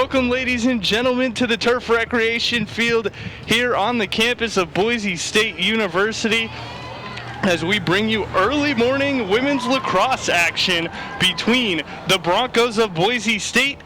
Welcome, ladies and gentlemen, to the Turf Recreation Field here on the campus of Boise State University as we bring you early morning women's lacrosse action between the Broncos of Boise State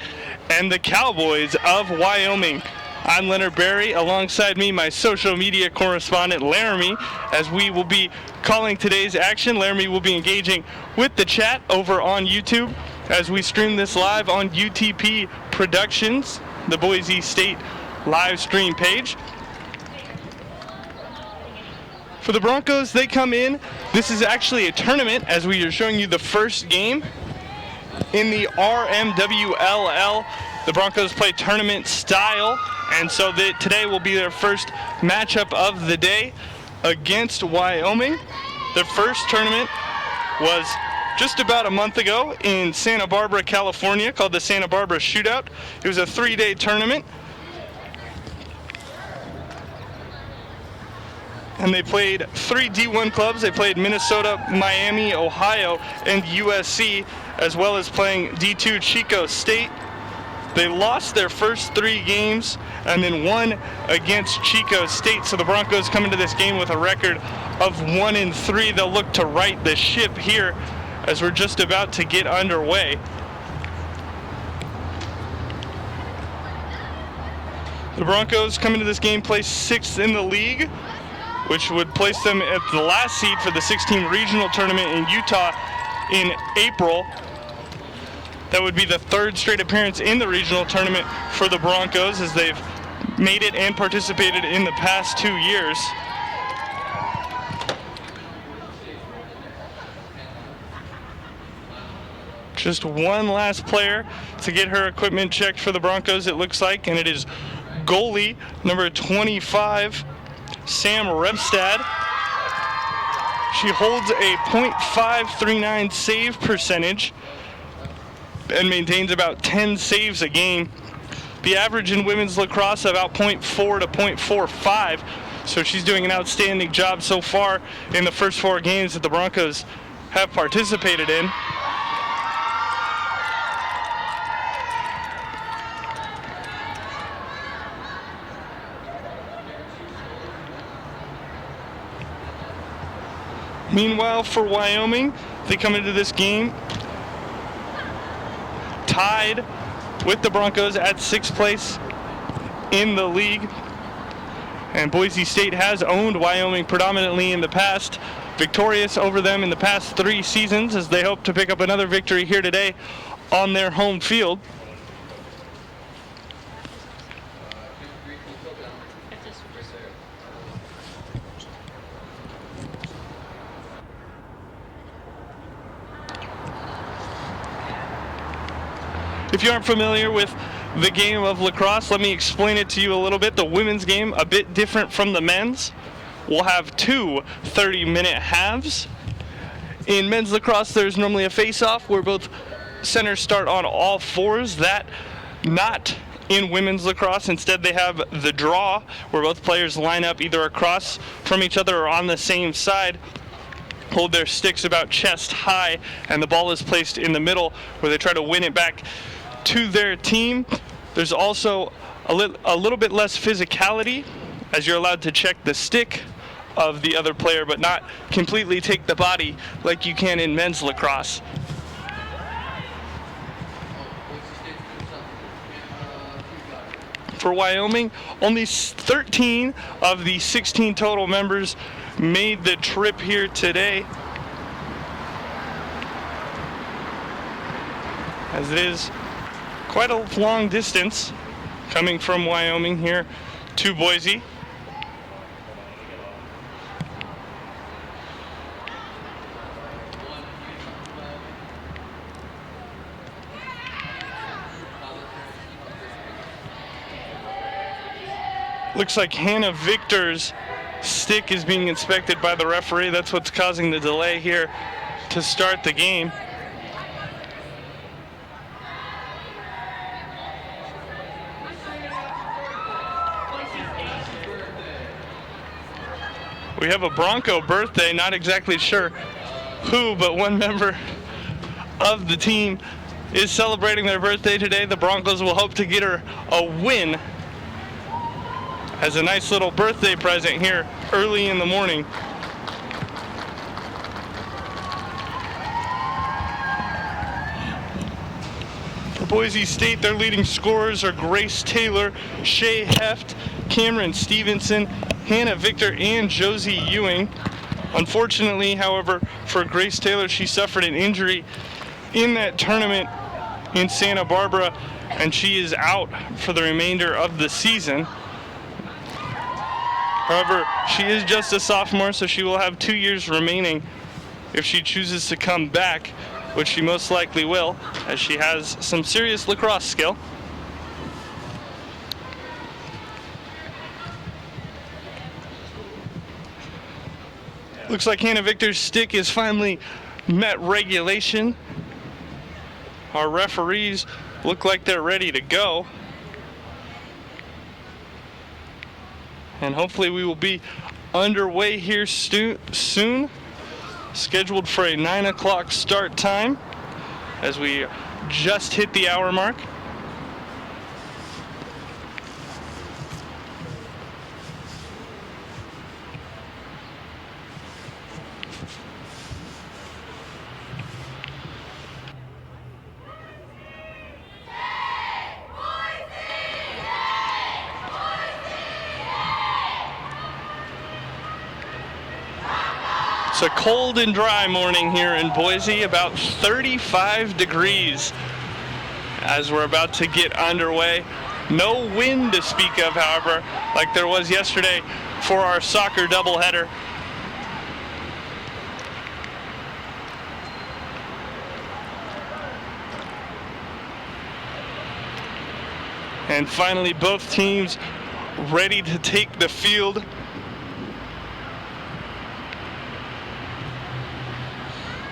and the Cowboys of Wyoming. I'm Leonard Berry, alongside me my social media correspondent Laramie, as we will be calling today's action. Laramie will be engaging with the chat over on YouTube as we stream this live on UTP Productions, the Boise State live stream page. For the Broncos, they come in. This is actually a tournament, as we are showing you the first game in the RMWLL. The Broncos play tournament style, and so today will be their first matchup of the day against Wyoming. Their first tournament was just about a month ago in Santa Barbara, California, called the Santa Barbara Shootout. It was a 3-day tournament, and they played 3 D1 clubs. They played Minnesota, Miami, Ohio, and USC, as well as playing D2 Chico State. They lost their first 3 games and then won against Chico State. So the Broncos come into this game with a record of 1-3. They'll look to right the ship here as we're just about to get underway. The Broncos come into this game placed 6th in the league, which would place them at the last seed for the 16 regional tournament in Utah in April. That would be the 3rd straight appearance in the regional tournament for the Broncos, as they've made it and participated in the past 2 years. Just one last player to get her equipment checked for the Broncos, it looks like, and it is goalie number 25, Sam Rebstad. She holds a .539 save percentage and maintains about 10 saves a game. The average in women's lacrosse about .4 to .45, so she's doing an outstanding job so far in the first 4 games that the Broncos have participated in. Meanwhile, for Wyoming, they come into this game tied with the Broncos at 6th place in the league. And Boise State has owned Wyoming predominantly in the past, victorious over them in the past 3 seasons, as they hope to pick up another victory here today on their home field. If you aren't familiar with the game of lacrosse, let me explain it to you a little bit. The women's game, a bit different from the men's. We'll have 2 30-minute halves. In men's lacrosse, there's normally a face-off where both centers start on all 4s. That not in women's lacrosse. Instead, they have the draw, where both players line up either across from each other or on the same side, hold their sticks about chest high, and the ball is placed in the middle where they try to win it back to their team. There's also a little bit less physicality, as you're allowed to check the stick of the other player, but not completely take the body like you can in men's lacrosse. For Wyoming, only 13 of the 16 total members made the trip here today, as it is quite a long distance coming from Wyoming here to Boise. Looks like Hannah Victor's stick is being inspected by the referee. That's what's causing the delay here to start the game. We have a Bronco birthday, not exactly sure who, but one member of the team is celebrating their birthday today. The Broncos will hope to get her a win as a nice little birthday present here early in the morning. For Boise State, their leading scorers are Grace Taylor, Shay Heft, Cameron Stevenson, Hannah Victor, and Josie Ewing. Unfortunately, however, for Grace Taylor, she suffered an injury in that tournament in Santa Barbara, and she is out for the remainder of the season. However, she is just a sophomore, so she will have 2 years remaining if she chooses to come back, which she most likely will, as she has some serious lacrosse skill. Looks like Hannah Victor's stick is finally met regulation. Our referees look like they're ready to go. And hopefully we will be underway here soon. Scheduled for a 9 o'clock start time as we just hit the hour mark. It's a cold and dry morning here in Boise, about 35 degrees as we're about to get underway. No wind to speak of, however, like there was yesterday for our soccer doubleheader. And finally, both teams ready to take the field.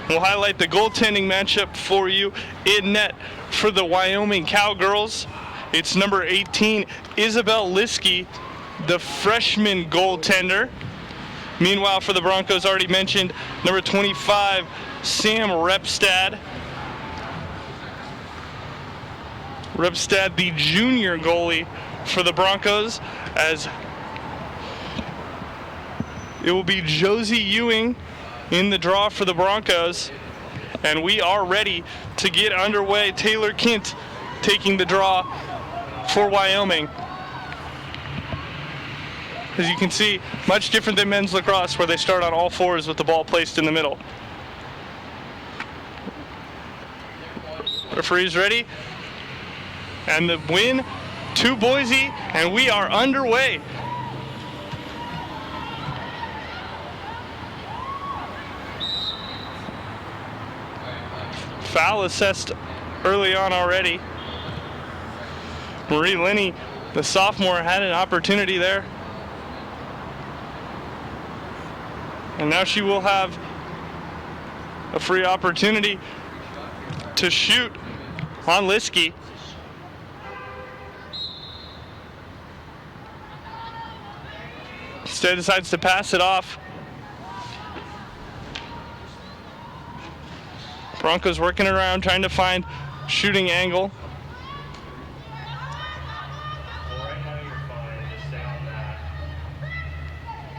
We'll highlight the goaltending matchup for you. In net for the Wyoming Cowgirls, it's number 18, Isabel Liskey, the freshman goaltender. Meanwhile, for the Broncos, already mentioned, number 25, Sam Repstad. Repstad, the junior goalie for the Broncos, as it will be Josie Ewing in the draw for the Broncos, and we are ready to get underway. Taylor Kent taking the draw for Wyoming. As you can see, much different than men's lacrosse, where they start on all fours with the ball placed in the middle. Referees ready, and the win to Boise, and we are underway. Foul assessed early on already. Marie Linney, the sophomore, had an opportunity there. And now she will have a free opportunity to shoot on Liskey. Instead decides to pass it off. Broncos working around, trying to find shooting angle.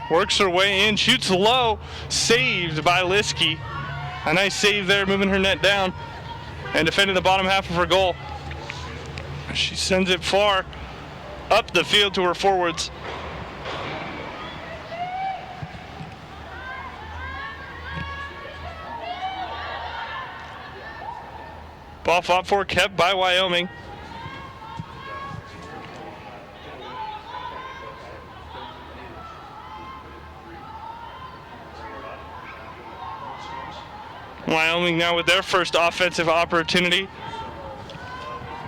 Works her way in, shoots low, saved by Liskey. A nice save there, moving her net down and defending the bottom half of her goal. She sends it far up the field to her forwards. Ball fought for, kept by Wyoming. Wyoming now with their first offensive opportunity.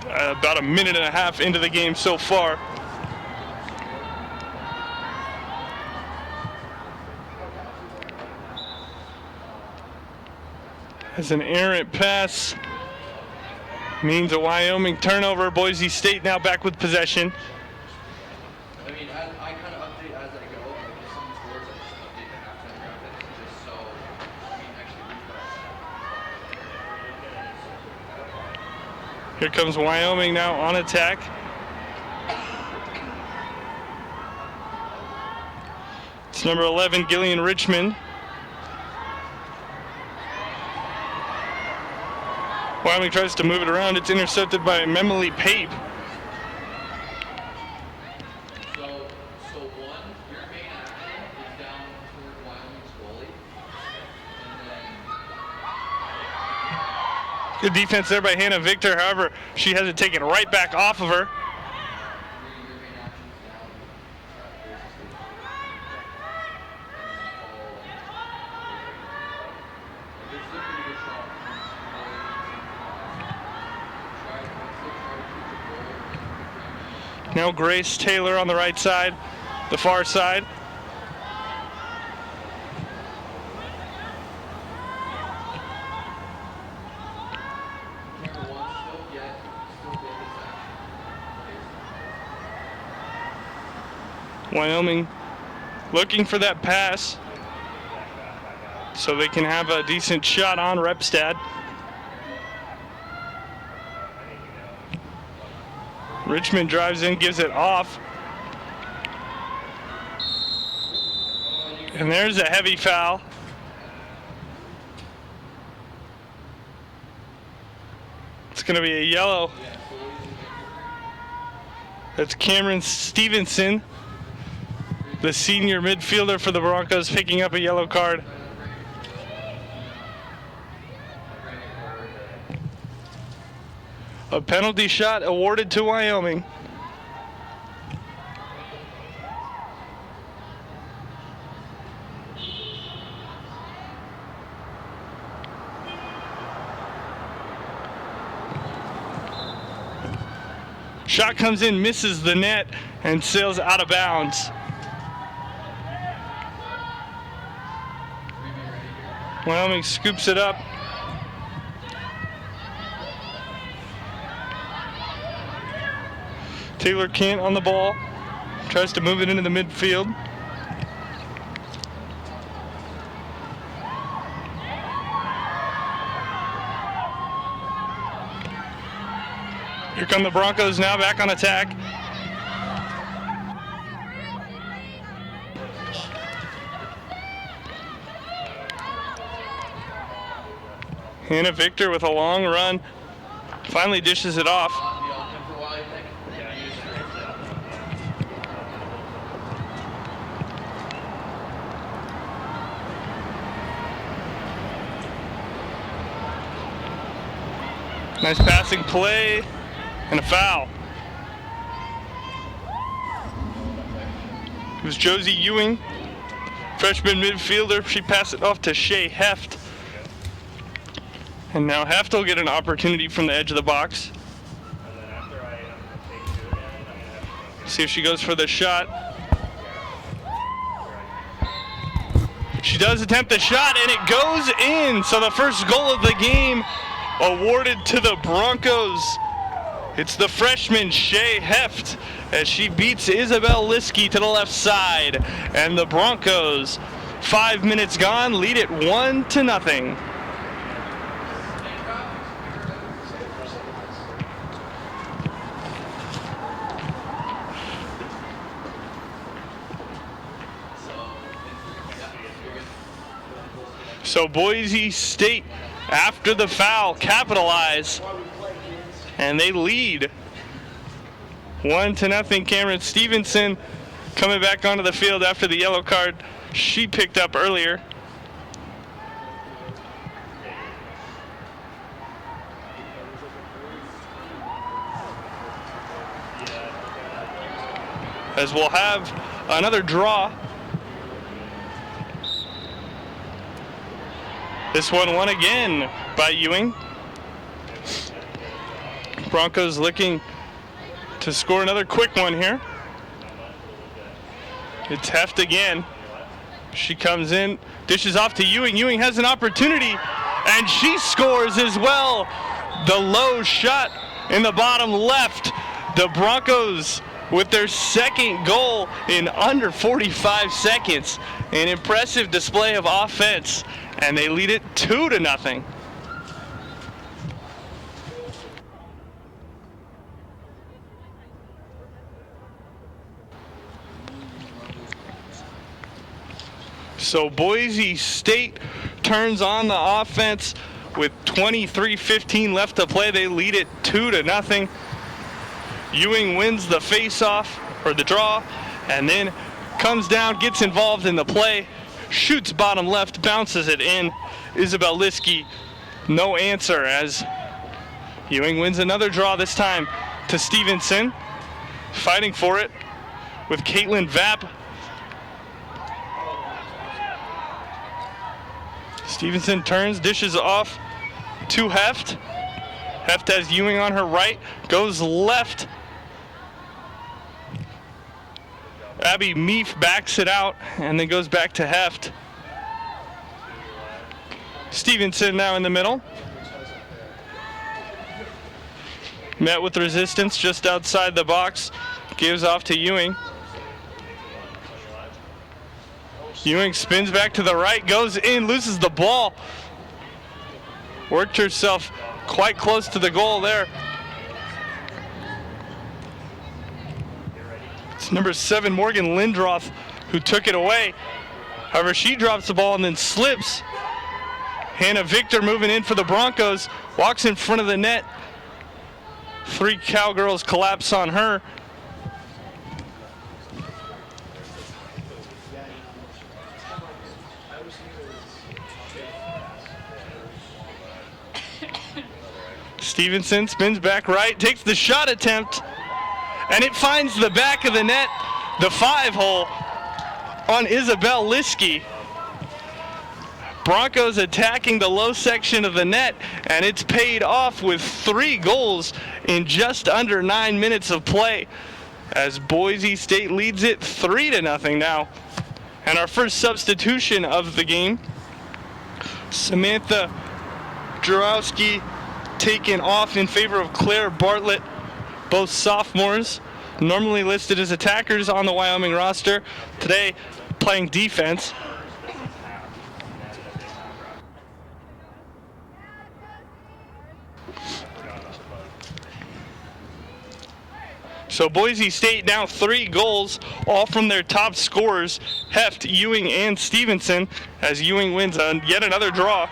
About a minute and a half into the game so far. As an errant pass means a Wyoming turnover. Boise State now back with possession. I mean, I kind of update as I go. Like, if someone scores, I just update the halftime graphics just so we can actually refresh. Here comes Wyoming now on attack. It's number 11, Gillian Richmond. Wyoming tries to move it around. It's intercepted by Memily Pape. So one, your main action is down toward Wyoming's goalie. And then Good defense there by Hannah Victor. However, she has it taken right back off of her. your main action is down Boise State. And then follow. This is a pretty good shot. Now Grace Taylor on the right side, the far side. Number one, still get this action. Wyoming looking for that pass so they can have a decent shot on Repstad. Richmond drives in, gives it off. And there's a heavy foul. It's going to be a yellow. That's Cameron Stevenson, the senior midfielder for the Broncos, picking up a yellow card. A penalty shot awarded to Wyoming. Shot comes in, misses the net, and sails out of bounds. Wyoming scoops it up. Taylor Kent on the ball, tries to move it into the midfield. Here come the Broncos now back on attack. Hannah Victor with a long run, finally dishes it off. Nice passing play and a foul. It was Josie Ewing, freshman midfielder. She passed it off to Shay Heft. And now Heft will get an opportunity from the edge of the box. See if she goes for the shot. She does attempt the shot and it goes in. So the first goal of the game awarded to the Broncos. It's the freshman Shay Heft as she beats Isabel Liskey to the left side. And the Broncos, 5 minutes gone, lead it 1-0. So Boise State, after the foul, capitalize, and they lead 1-0. Cameron Stevenson coming back onto the field after the yellow card she picked up earlier. As we'll have another draw. This one won again by Ewing. Broncos looking to score another quick one here. It's Heft again. She comes in, dishes off to Ewing. Ewing has an opportunity, and she scores as well. The low shot in the bottom left. The Broncos with their second goal in under 45 seconds. An impressive display of offense, and they lead it 2-0. So Boise State turns on the offense with 23:15 left to play. They lead it 2-0. Ewing wins the face-off, or the draw, and then comes down, gets involved in the play, shoots bottom left, bounces it in. Isabel Liskey, no answer, as Ewing wins another draw, this time to Stevenson. Fighting for it with Caitlin Vapp. Stevenson turns, dishes off to Heft. Heft has Ewing on her right, goes left. Abby Meaf backs it out and then goes back to Heft. Stevenson now in the middle. Met with resistance just outside the box. Gives off to Ewing. Ewing spins back to the right, goes in, loses the ball. Worked herself quite close to the goal there. It's number 7, Morgan Lindroth, who took it away. However, she drops the ball and then slips. Hannah Victor moving in for the Broncos, walks in front of the net. 3 Cowgirls collapse on her. Stevenson spins back right, takes the shot attempt, and it finds the back of the net, the 5-hole on Isabel Liskey. Broncos attacking the low section of the net, and it's paid off with 3 goals in just under 9 minutes of play, as Boise State leads it 3-0 now. And our first substitution of the game, Samantha Jurowski taken off in favor of Claire Bartlett, both sophomores, normally listed as attackers on the Wyoming roster, today playing defense. So Boise State now 3 goals, all from their top scorers, Heft, Ewing, and Stevenson, as Ewing wins yet another draw.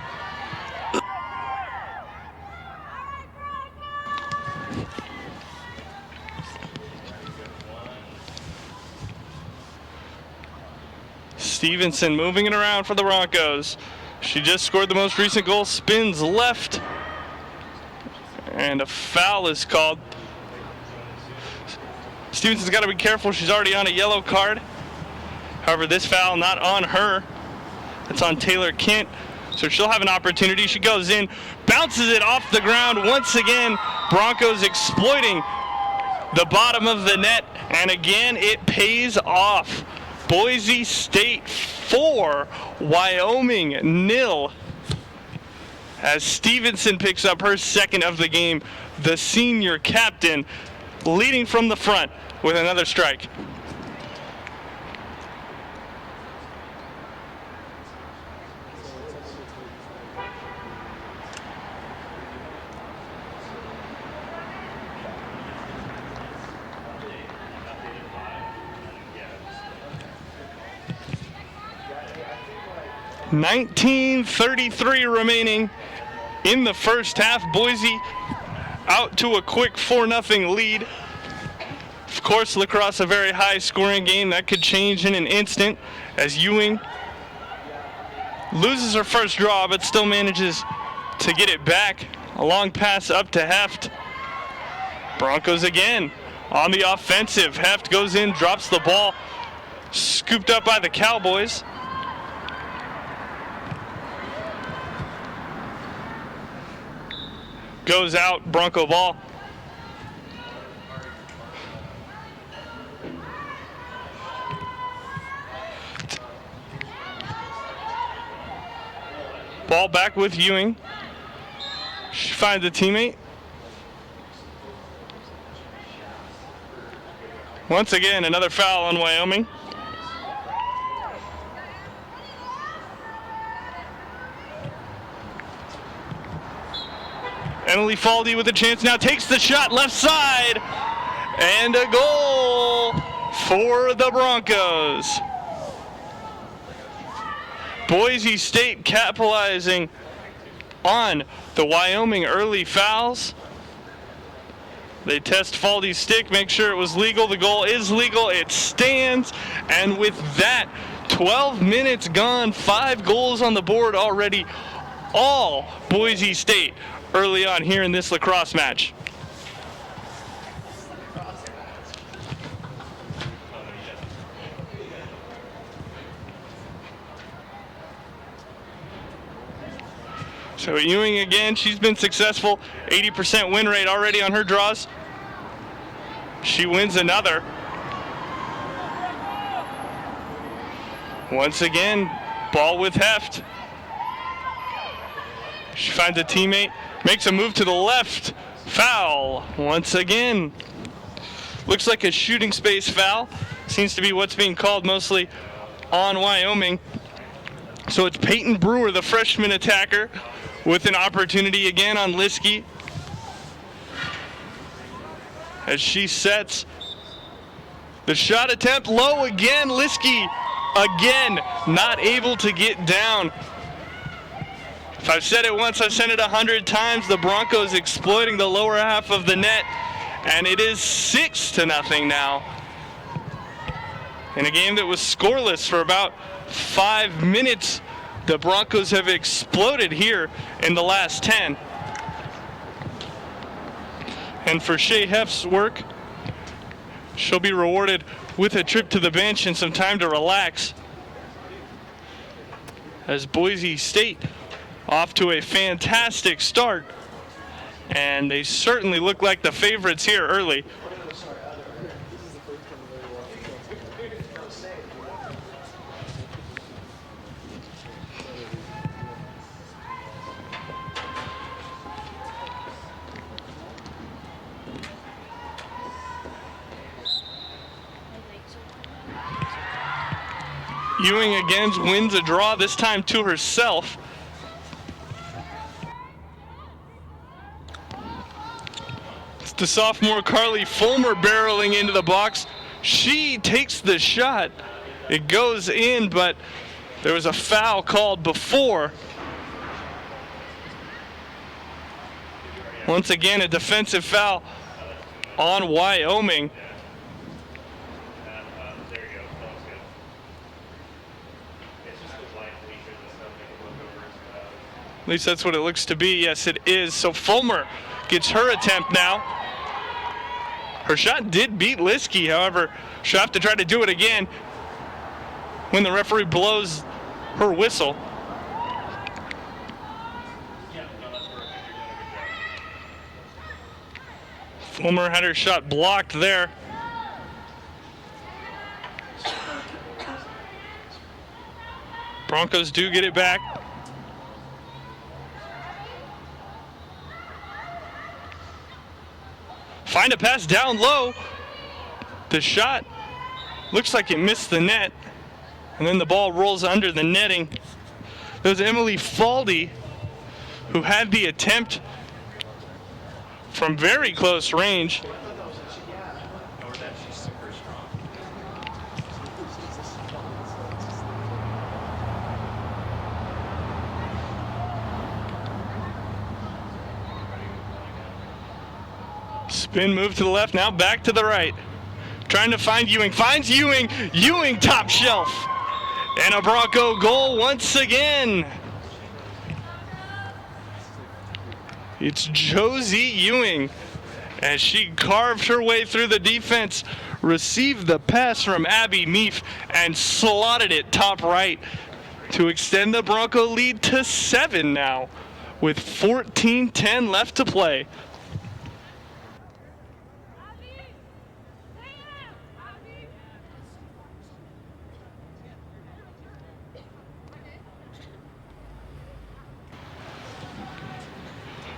Stevenson moving it around for the Broncos. She just scored the most recent goal, spins left, and a foul is called. Stevenson's got to be careful. She's already on a yellow card. However, this foul not on her. It's on Taylor Kent. So she'll have an opportunity. She goes in, bounces it off the ground once again. Broncos exploiting the bottom of the net. And again, it pays off. Boise State 4, Wyoming 0. As Stevenson picks up her second of the game, the senior captain leading from the front with another strike. .1933 remaining in the first half. Boise out to a quick 4-0 lead. Of course, Lacrosse a very high scoring game. That could change in an instant as Ewing loses her first draw but still manages to get it back. A long pass up to Heft. Broncos again on the offensive. Heft goes in, drops the ball, scooped up by the Cowboys. Goes out, Bronco ball. Ball back with Ewing. She finds a teammate. Once again, another foul on Wyoming. Emily Faldy with a chance now, takes the shot left side, and a goal for the Broncos. Boise State capitalizing on the Wyoming early fouls. They test Faldy's stick, make sure it was legal. The goal is legal. It stands. And with that, 12 minutes gone, 5 goals on the board already. All Boise State early on here in this lacrosse match. So Ewing again, she's been successful. 80% win rate already on her draws. She wins another. Once again, ball with heft. She finds a teammate, makes a move to the left. Foul once again. Looks like a shooting space foul. Seems to be what's being called mostly on Wyoming. So it's Peyton Brewer, the freshman attacker, with an opportunity again on Liskey. As she sets the shot attempt low again. Liskey again not able to get down. If I've said it once, I've said it 100 times. The Broncos exploiting the lower half of the net, and it is 6-0 now. In a game that was scoreless for about 5 minutes, the Broncos have exploded here in the last 10. And for Shea Hef's work, she'll be rewarded with a trip to the bench and some time to relax. As Boise State off to a fantastic start, and they certainly look like the favorites here early. Ewing again wins a draw, this time to herself. It's the sophomore Carly Fulmer barreling into the box. She takes the shot. It goes in, but there was a foul called before. Once again, a defensive foul on Wyoming. At least that's what it looks to be. Yes, it is. So Fulmer gets her attempt now. Her shot did beat Liskey, however, she'll have to try to do it again when the referee blows her whistle. Fulmer had her shot blocked there. Broncos do get it back. Find a pass down low. The shot looks like it missed the net, and then the ball rolls under the netting. It was Emily Faldy who had the attempt from very close range. Spin move to the left, now back to the right. Trying to find Ewing, finds Ewing, Ewing top shelf. And a Bronco goal once again. It's Josie Ewing as she carved her way through the defense, received the pass from Abby Meaf and slotted it top right to extend the Bronco lead to 7 now with 14:10 left to play.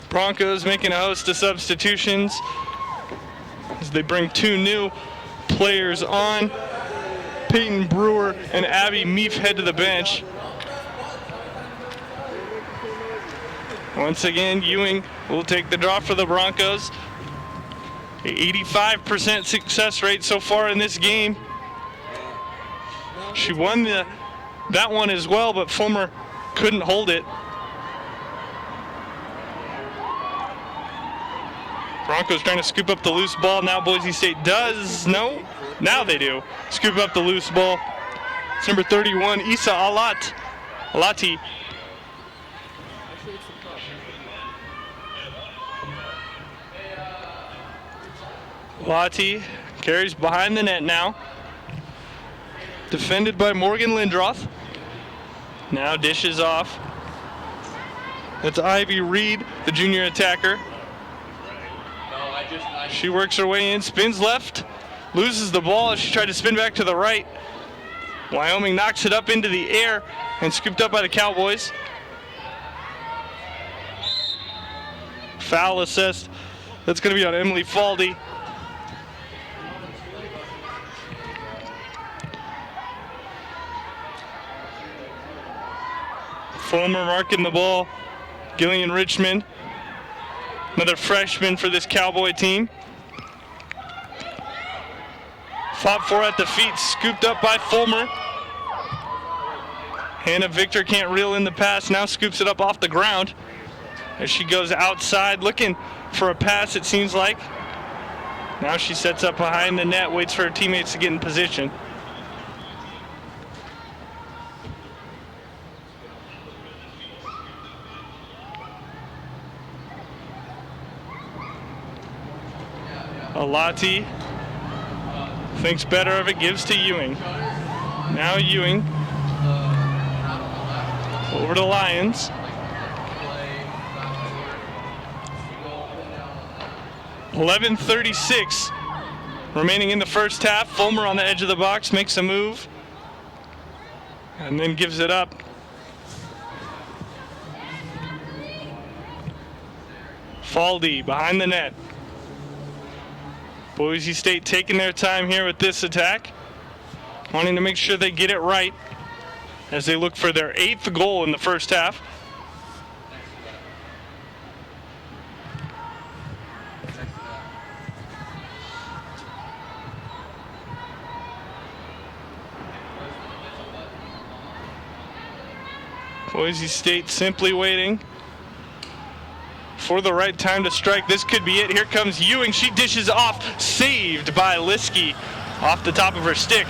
Broncos making a host of substitutions as they bring 2 new players on. Peyton Brewer and Abby Meaf head to the bench. Once again, Ewing will take the draw for the Broncos. 85% success rate so far in this game. She won the that one as well, but Fulmer couldn't hold it. Broncos trying to scoop up the loose ball. Now Boise State does. No, now they do. Scoop up the loose ball. It's number 31, Issa Alati. Alati carries behind the net now. Defended by Morgan Lindroth. Now dishes off. That's Ivy Reed, the junior attacker. She works her way in, spins left, loses the ball as she tried to spin back to the right. Wyoming knocks it up into the air and scooped up by the Cowboys. Foul assessed. That's going to be on Emily Faldy. Fulmer marking the ball. Gillian Richmond, another freshman for this Cowboy team. Fought for at the feet, scooped up by Fulmer. Hannah Victor can't reel in the pass, now scoops it up off the ground as she goes outside looking for a pass, it seems like. Now she sets up behind the net, waits for her teammates to get in position. Alati thinks better of it, gives to Ewing. Now Ewing over to Lyons. .11:36 remaining in the first half. Fulmer on the edge of the box makes a move and then gives it up. Faldy behind the net. Boise State taking their time here with this attack, wanting to make sure they get it right as they look for their 8th goal in the first half. Boise State simply waiting for the right time to strike. This could be it. Here comes Ewing. She dishes off. Saved by Liskey off the top of her stick.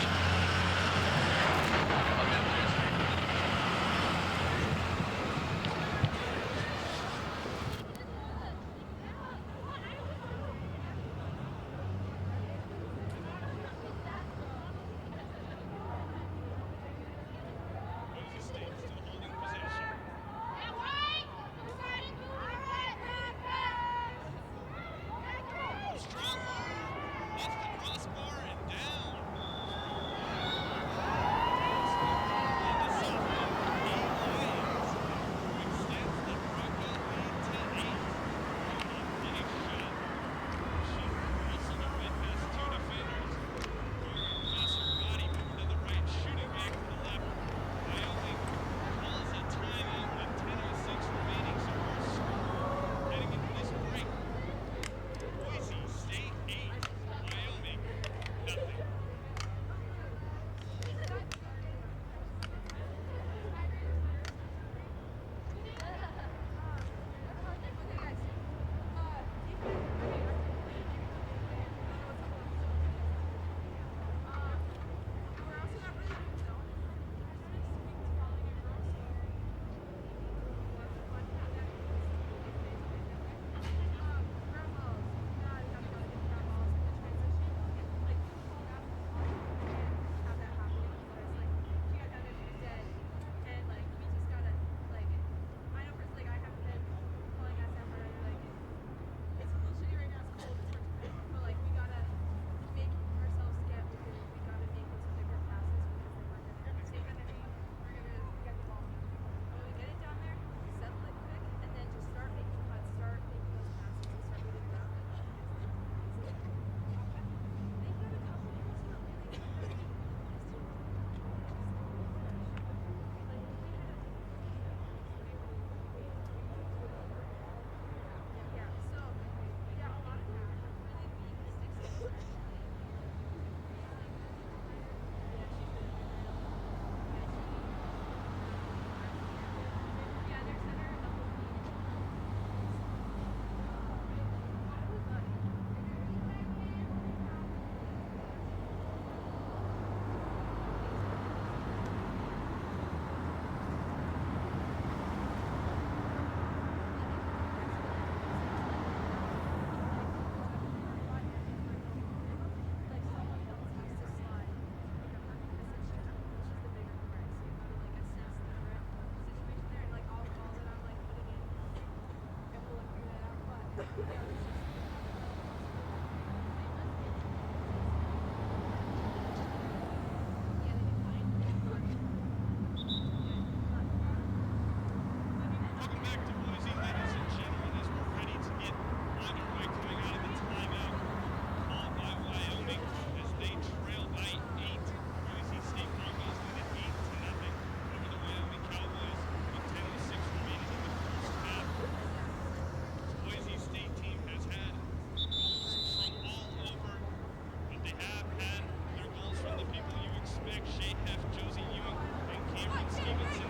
Welcome back to Boise, ladies and gentlemen, as we're ready to get underway coming out of the timeout called by Wyoming as they trail by 8. Boise State Broncos lead it 8-0 over the Wyoming Cowboys with 10:06 remaining in the first half. This Boise State team has had goals from all over, but they have had their goals from the people you expect. Shea Heff, Josie Ewing, and Cameron Stevenson.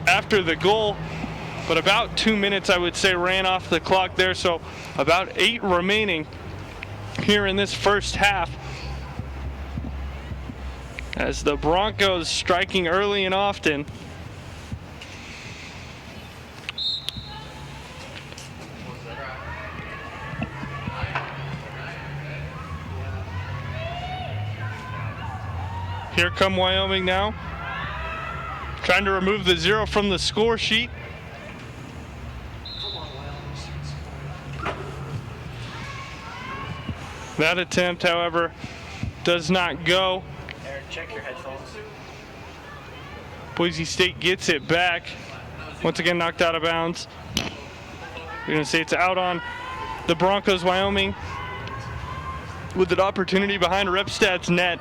After the goal, but about 2 minutes, I would say, ran off the clock there, so about 8 remaining here in this first half as the Broncos striking early and often. Here come Wyoming now, trying to remove the 0 from the score sheet. That attempt, however, does not go. Aaron, check your headphones. Boise State gets it back. Once again, knocked out of bounds. We're going to say it's out on the Broncos. Wyoming with an opportunity behind Repstad's net.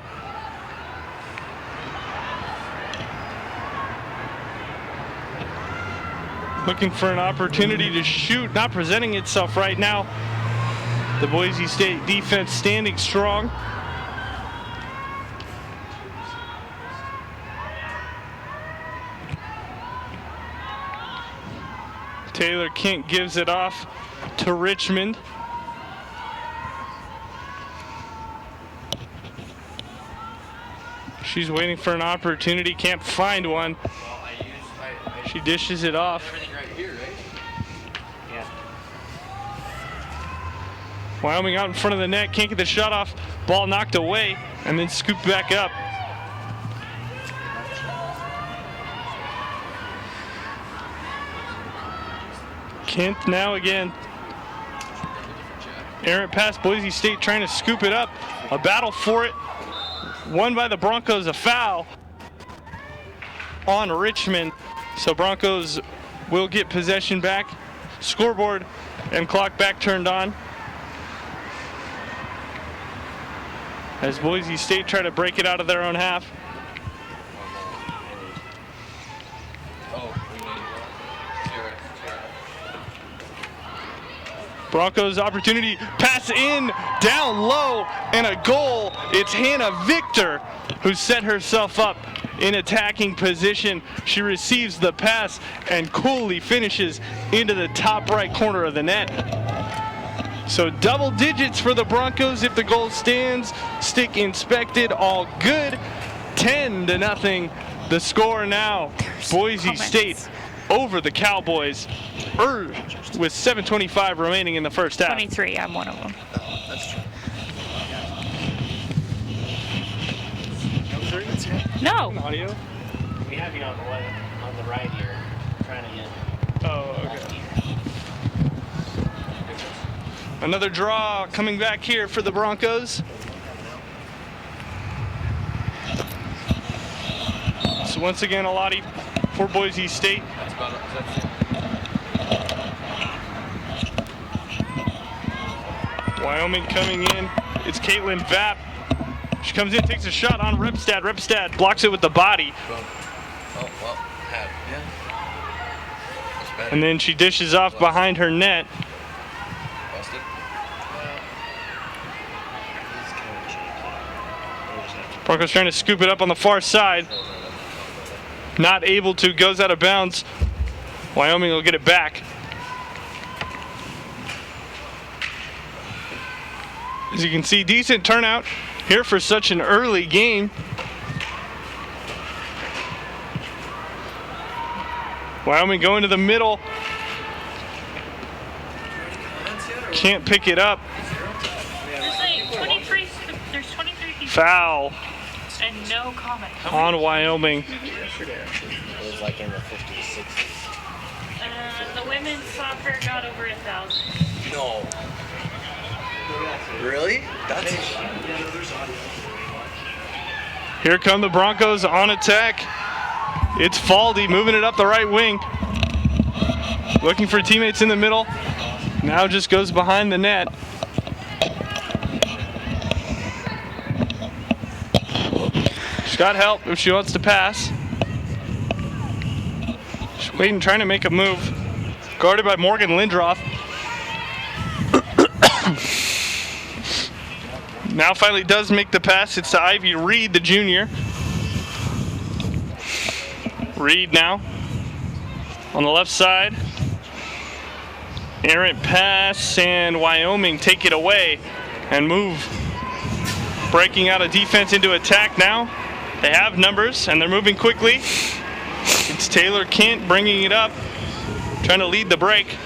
Looking for an opportunity to shoot, not presenting itself right now. The Boise State defense standing strong. Taylor Kent gives it off to Richmond. She's waiting for an opportunity, can't find one. She dishes it off. Everything right here, right? Yeah. Wyoming out in front of the net, can't get the shot off. Ball knocked away and then scooped back up. Kent now again. Errant pass, Boise State trying to scoop it up. A battle for it. Won by the Broncos, a foul. on Richmond. So Broncos will get possession back. Scoreboard and clock back turned on. As Boise State try to break it out of their own half. Broncos opportunity, pass in, down low, and a goal. It's Hannah Victor who set herself up in attacking position. She receives the pass and coolly finishes into the top right corner of the net. So double digits for the Broncos if the goal stands. Stick inspected, all good. 10-0 the score now. Boise State over the Cowboys with 7:25 remaining in the first half. 23, I'm one of them. That's true. No. Audio? We have you on the left, on the right here, trying to get. Oh, okay. Another draw coming back here for the Broncos. So once again, a Lottie for Boise State. That's about it. Wyoming coming in. It's Caitlin Vapp. She comes in, takes a shot on Repstad. Repstad blocks it with the body. Boom. Oh, well, had. Yeah. That's better. And then she dishes off behind her net. Busted. Broncos trying to scoop it up on the far side. Not able to, goes out of bounds. Wyoming will get it back. As you can see, decent turnout here for such an early game. Wyoming going to the middle. Can't pick it up. There's like 23, there's 23 people. Foul And no comment. on Wyoming. It was like in the 50s, 60s. The women's soccer got over 1,000. No. Really? That's. Here come the Broncos on attack. It's Faldy moving it up the right wing. Looking for teammates in the middle. Now just goes behind the net. She's got help if she wants to pass. She's waiting, trying to make a move. Guarded by Morgan Lindroth. Now finally does make the pass. It's to Ivy Reed, the junior. Reed now on the left side. Errant pass, and Wyoming take it away and move. Breaking out of defense into attack now. They have numbers and they're moving quickly. It's Taylor Kent bringing it up, trying to lead the break.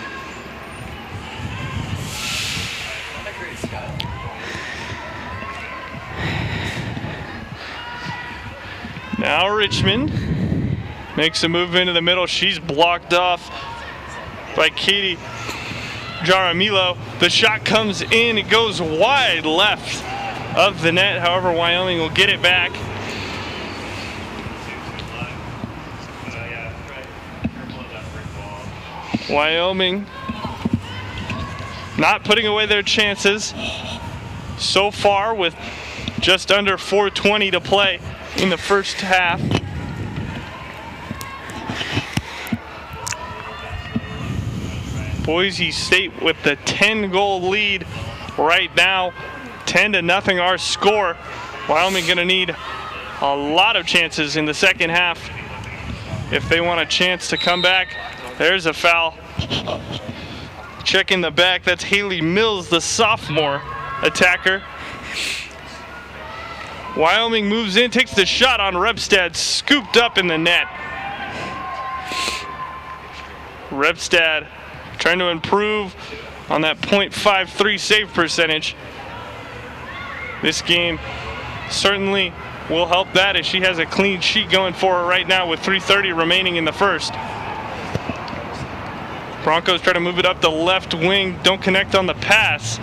Now Richmond makes a move into the middle. She's blocked off by Katie Jaramillo. The shot comes in. It goes wide left of the net. However, Wyoming will get it back. Wyoming not putting away their chances so far with just under 4:20 to play in the first half. Boise State with the 10-goal lead right now. 10-0 our score. Wyoming gonna need a lot of chances in the second half if they want a chance to come back. There's a foul. Checking the back, that's Haley Mills, the sophomore attacker. Wyoming moves in, takes the shot on Repstad, scooped up in the net. Repstad trying to improve on that .53 save percentage. This game certainly will help that as she has a clean sheet going for her right now with 3:30 remaining in the first. Broncos try to move it up the left wing, don't connect on the pass.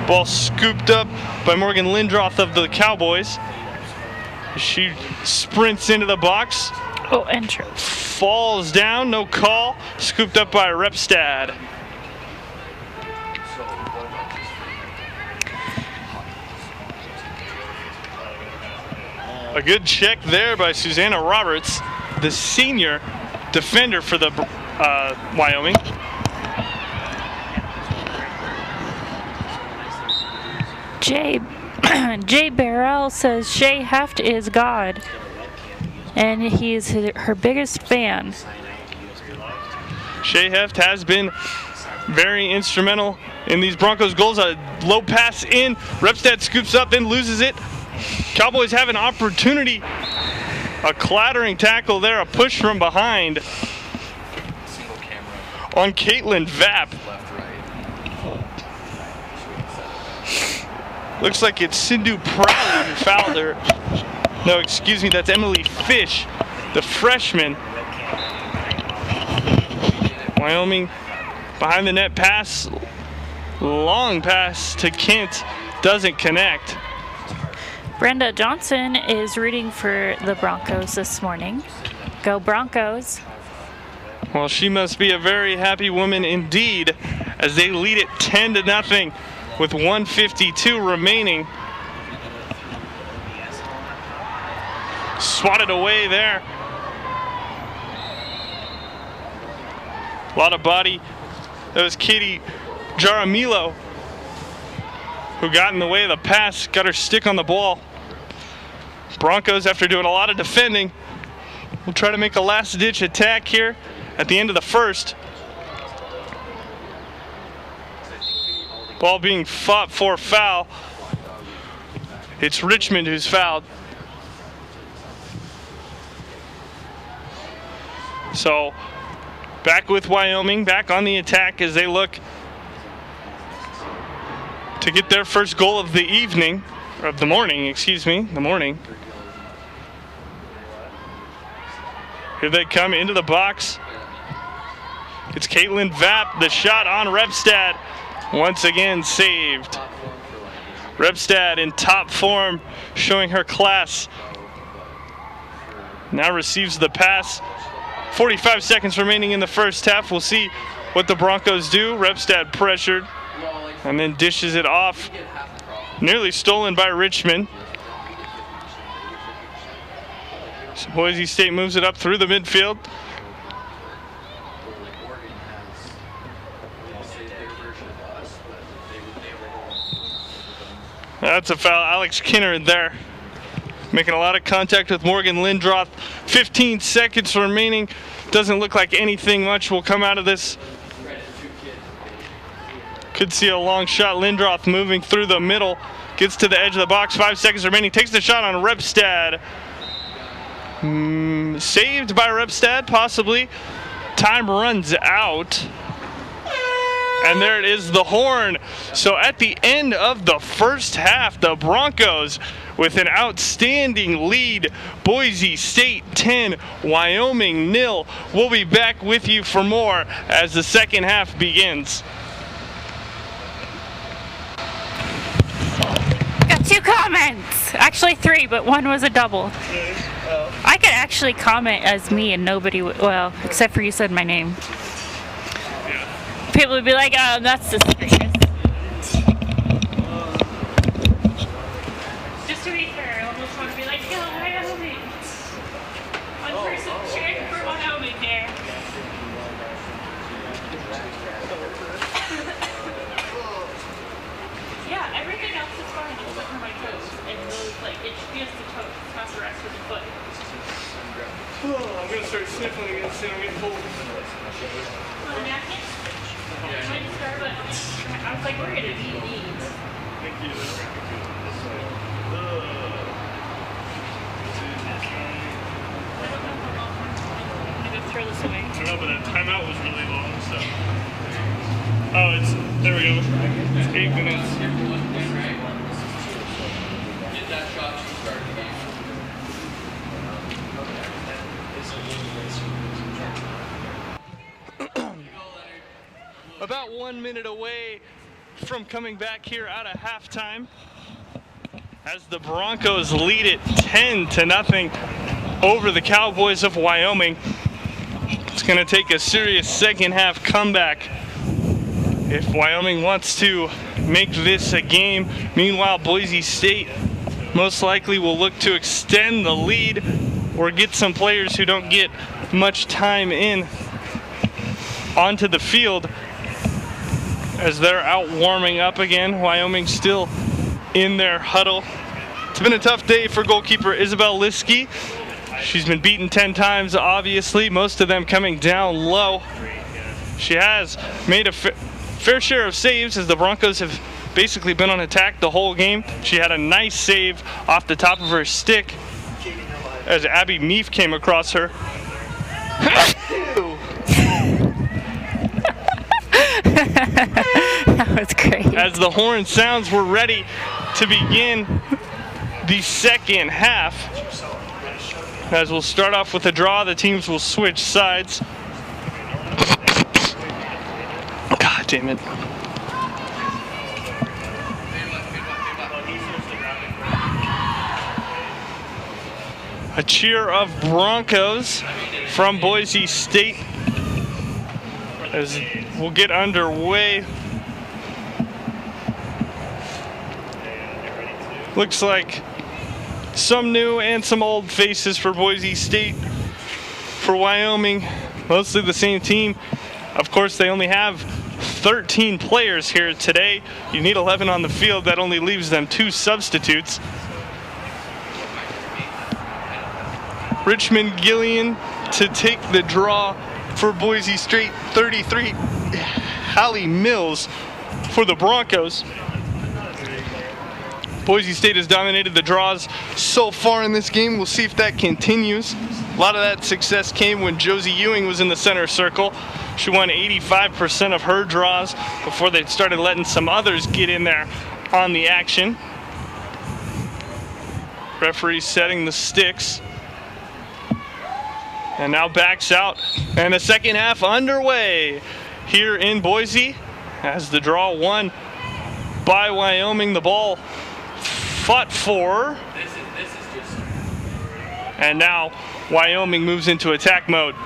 Ball scooped up by Morgan Lindroth of the Cowboys. She sprints into the box, Oh, enter. falls down, no call, scooped up by Repstad. A good check there by Susanna Roberts, the senior defender for the Wyoming. Jay Barrell says Shay Heft is God, and he's her biggest fan. Shay Heft has been very instrumental in these Broncos goals. A low pass in, Repstad scoops up, then loses it. Cowboys have an opportunity. A clattering tackle there, a push from behind on Caitlin Vapp. Looks like it's Sindhu Prowley who fouled her. No, excuse me, that's Emily Fish, the freshman. Wyoming behind the net pass, long pass to Kent, doesn't connect. Brenda Johnson is rooting for the Broncos this morning. Go Broncos. Well, she must be a very happy woman indeed as they lead it 10-0 with 1:52 remaining. Swatted away there. A lot of body. That was Katie Jaramillo who got in the way of the pass, got her stick on the ball. Broncos, after doing a lot of defending, will try to make a last-ditch attack here at the end of the first. Ball being fought for foul. It's Richmond who's fouled. So back with Wyoming, back on the attack as they look to get their first goal of the evening, or of the morning, excuse me, the morning. Here they come into the box. It's Caitlin Vapp, the shot on Repstad. Once again saved. Repstad in top form, showing her class. Now receives the pass. 45 seconds remaining in the first half. We'll see what the Broncos do. Repstad pressured and then dishes it off. Nearly stolen by Richmond. So Boise State moves it up through the midfield. That's a foul. Alex Kinner there, making a lot of contact with Morgan Lindroth. 15 seconds remaining. Doesn't look like anything much will come out of this. Could see a long shot. Lindroth moving through the middle. Gets to the edge of the box. 5 seconds remaining. Takes the shot on Repstad. Saved by Repstad, possibly. Time runs out. And there it is, the horn. So at the end of the first half, the Broncos with an outstanding lead. Boise State 10, Wyoming 0. We'll be back with you for more as the second half begins. Got 2 comments. Actually 3, but one was a double. I could actually comment as me and nobody would, well, except for you said my name. People would be like, that's suspicious. Just to be fair, I almost want to be like, yo, Wyoming. One person cheering for Wyoming there. Yeah, everything else is fine except for my toes. And those, like, it feels the toes, it's not the rest of the foot. Oh, I'm going to start sniffling again soon. I'm getting cold. Want a napkin? I was like, we're gonna need these. Thank you. I'm gonna go throw this away. I don't know, but that timeout was really long, so. Oh, there we go. It's 8 minutes. Get that shot to start the game. About 1 minute away from coming back here out of halftime as the Broncos lead it 10-0 over the Cowboys of Wyoming. It's going to take a serious second half comeback if Wyoming wants to make this a game. Meanwhile, Boise State most likely will look to extend the lead or get some players who don't get much time in onto the field as they're out warming up again. Wyoming still in their huddle. It's been a tough day for goalkeeper Isabel Liskey. She's been beaten 10 times, obviously, most of them coming down low. She has made a fair share of saves as the Broncos have basically been on attack the whole game. She had a nice save off the top of her stick as Abby Meef came across her. That was great. As the horn sounds, we're ready to begin the second half. As we'll start off with a draw, the teams will switch sides. God damn it. A cheer of Broncos from Boise State as we'll get underway. Looks like some new and some old faces for Boise State. For Wyoming, mostly the same team. Of course, they only have 13 players here today. You need 11 on the field. That only leaves them 2 substitutes. Richmond Gillian to take the draw for Boise State. 33, Hallie Mills for the Broncos. Boise State has dominated the draws so far in this game. We'll see if that continues. A lot of that success came when Josie Ewing was in the center circle. She won 85% of her draws before they started letting some others get in there on the action. Referee setting the sticks. And now backs out. And the second half underway here in Boise as the draw won by Wyoming. The ball fought for. And now Wyoming moves into attack mode.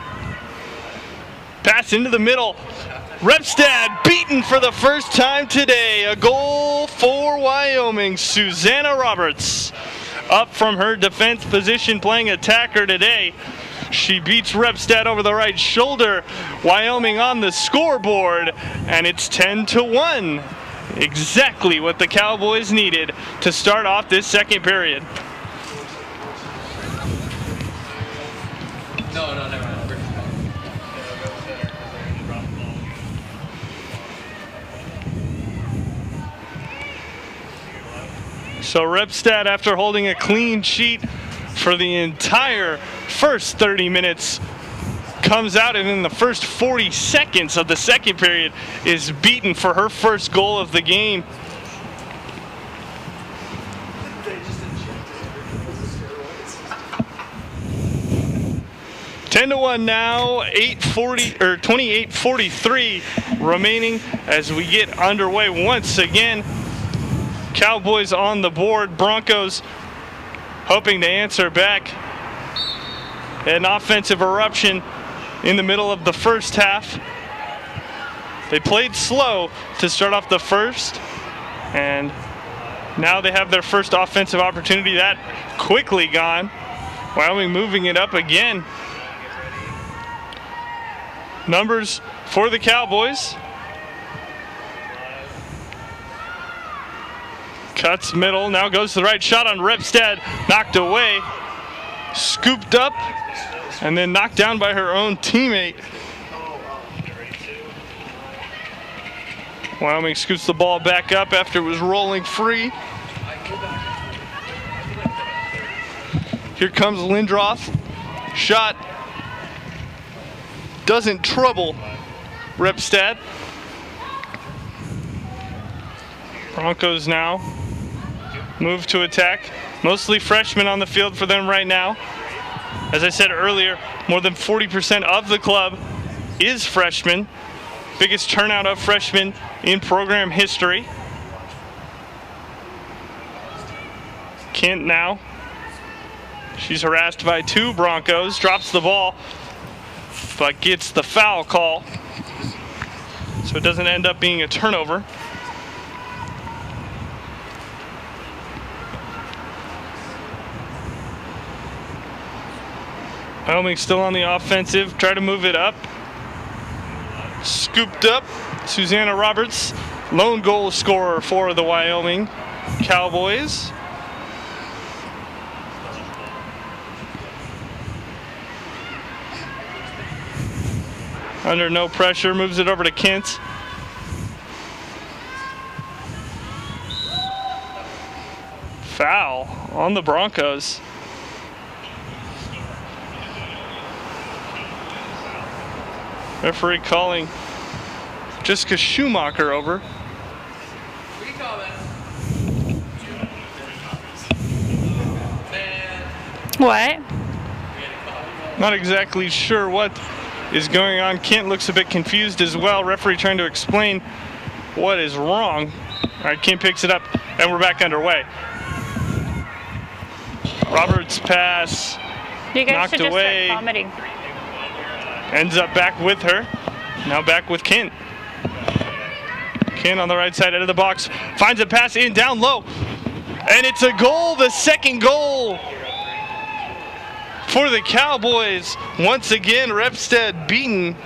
Pass into the middle. Repstad beaten for the first time today. A goal for Wyoming. Susanna Roberts up from her defense position playing attacker today. She beats Repstad over the right shoulder. Wyoming on the scoreboard, and it's 10-1. Exactly what the Cowboys needed to start off this second period. No, never mind. So Repstad, after holding a clean sheet for the entire first 30 minutes, comes out and in the first 40 seconds of the second period is beaten for her first goal of the game. (10-1) now, 28:43 remaining as we get underway once again. Cowboys on the board. Broncos hoping to answer back. An offensive eruption in the middle of the first half. They played slow to start off the first, and now they have their first offensive opportunity. That quickly gone. Wyoming moving it up again. Numbers for the Cowboys. Cuts middle, now goes to the right, shot on Repstad, knocked away, scooped up, and then knocked down by her own teammate. Wyoming scoots the ball back up after it was rolling free. Here comes Lindroth, shot, doesn't trouble Repstad. Broncos now move to attack. Mostly freshmen on the field for them right now. As I said earlier, more than 40% of the club is freshmen. Biggest turnout of freshmen in program history. Kent now. She's harassed by 2 Broncos, drops the ball, but gets the foul call. So it doesn't end up being a turnover. Wyoming still on the offensive, try to move it up. Scooped up, Susanna Roberts, lone goal scorer for the Wyoming Cowboys. Under no pressure, moves it over to Kent. Foul on the Broncos. Referee calling Jessica Schumacher over. What? Not exactly sure what is going on. Kent looks a bit confused as well. Referee trying to explain what is wrong. All right, Kent picks it up, and we're back underway. Roberts' pass You guys knocked should just away. start commenting. Ends up back with her. Now back with Kent. Kent on the right side, out of the box. Finds a pass in, down low. And it's a goal, the second goal for the Cowboys. Once again, Repstead beaten.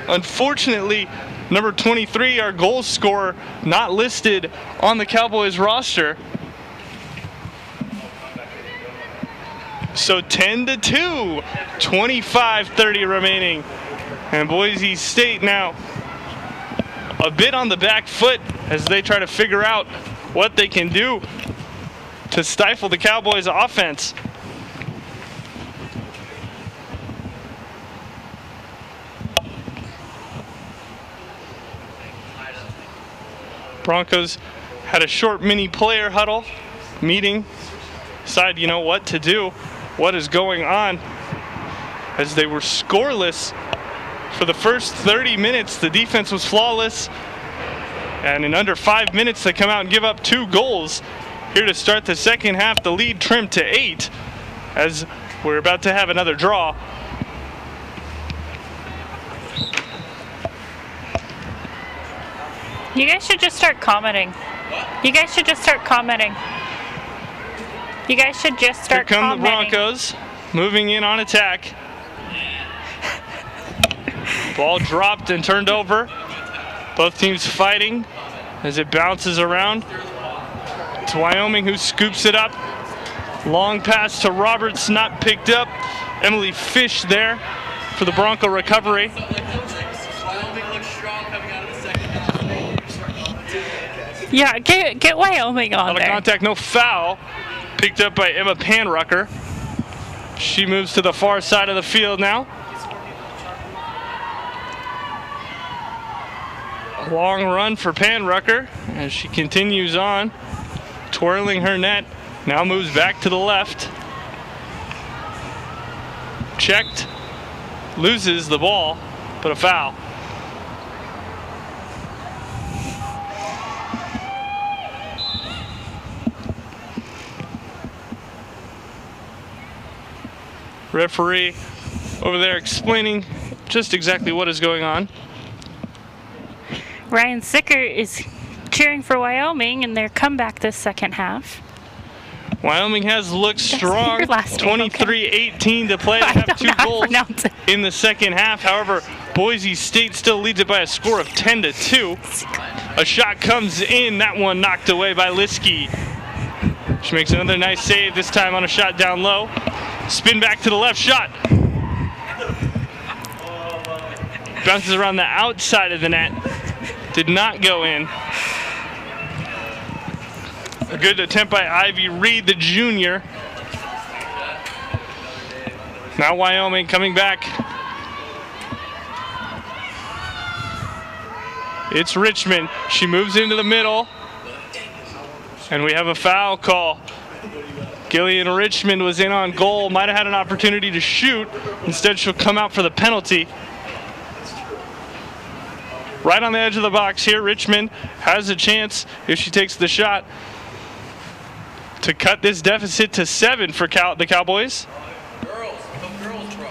Unfortunately, number 23, our goal scorer, not listed on the Cowboys roster. So 10-2, 25:30 remaining. And Boise State now a bit on the back foot as they try to figure out what they can do to stifle the Cowboys' offense. Broncos had a short mini player huddle meeting, decide, you know, what to do, what is going on, as they were scoreless for the first 30 minutes. The defense was flawless, and in under 5 minutes they come out and give up 2 goals. Here to start the second half, the lead trimmed to 8 as we're about to have another draw. You guys should just start commenting. You guys should just start commenting. You guys should just start Here come commenting. the Broncos, moving in on attack. Ball dropped and turned over. Both teams fighting as it bounces around. It's Wyoming who scoops it up. Long pass to Roberts, not picked up. Emily Fish there for the Bronco recovery. Yeah, get Wyoming on Out of there. contact, no foul. Picked up by Emma Panrucker. She moves to the far side of the field now. A long run for Panrucker as she continues on, twirling her net. Now moves back to the left. Checked, loses the ball, but a foul. Referee over there explaining just exactly what is going on. Ryan Sicker is cheering for Wyoming in their comeback this second half. Wyoming has looked strong. your last name, okay. 23-18 to play. They I have don't 2 know how to goals pronounce it. in the second half. However, Boise State still leads it by a score of 10-2. A shot comes in. That one knocked away by Liskey. She makes another nice save, this time on a shot down low. Spin back to the left, shot. Bounces around the outside of the net. Did not go in. A good attempt by Ivy Reed, the junior. Now Wyoming coming back. It's Richmond. She moves into the middle. And we have a foul call. Gillian Richmond was in on goal, might have had an opportunity to shoot. Instead, she'll come out for the penalty. Right on the edge of the box here, Richmond has a chance if she takes the shot to cut this deficit to 7 for the Cowboys. Girls, come girls, bro.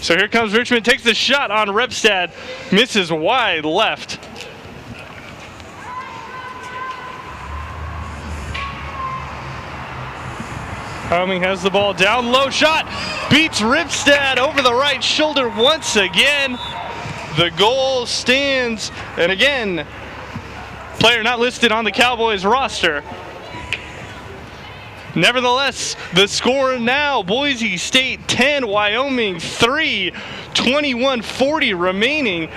So here comes Richmond, takes the shot on Repstad, misses wide left. Wyoming has the ball down low, shot, beats Ripstad over the right shoulder once again. The goal stands, and again, player not listed on the Cowboys roster. Nevertheless, the score now, Boise State 10, Wyoming 3, 21:40 remaining.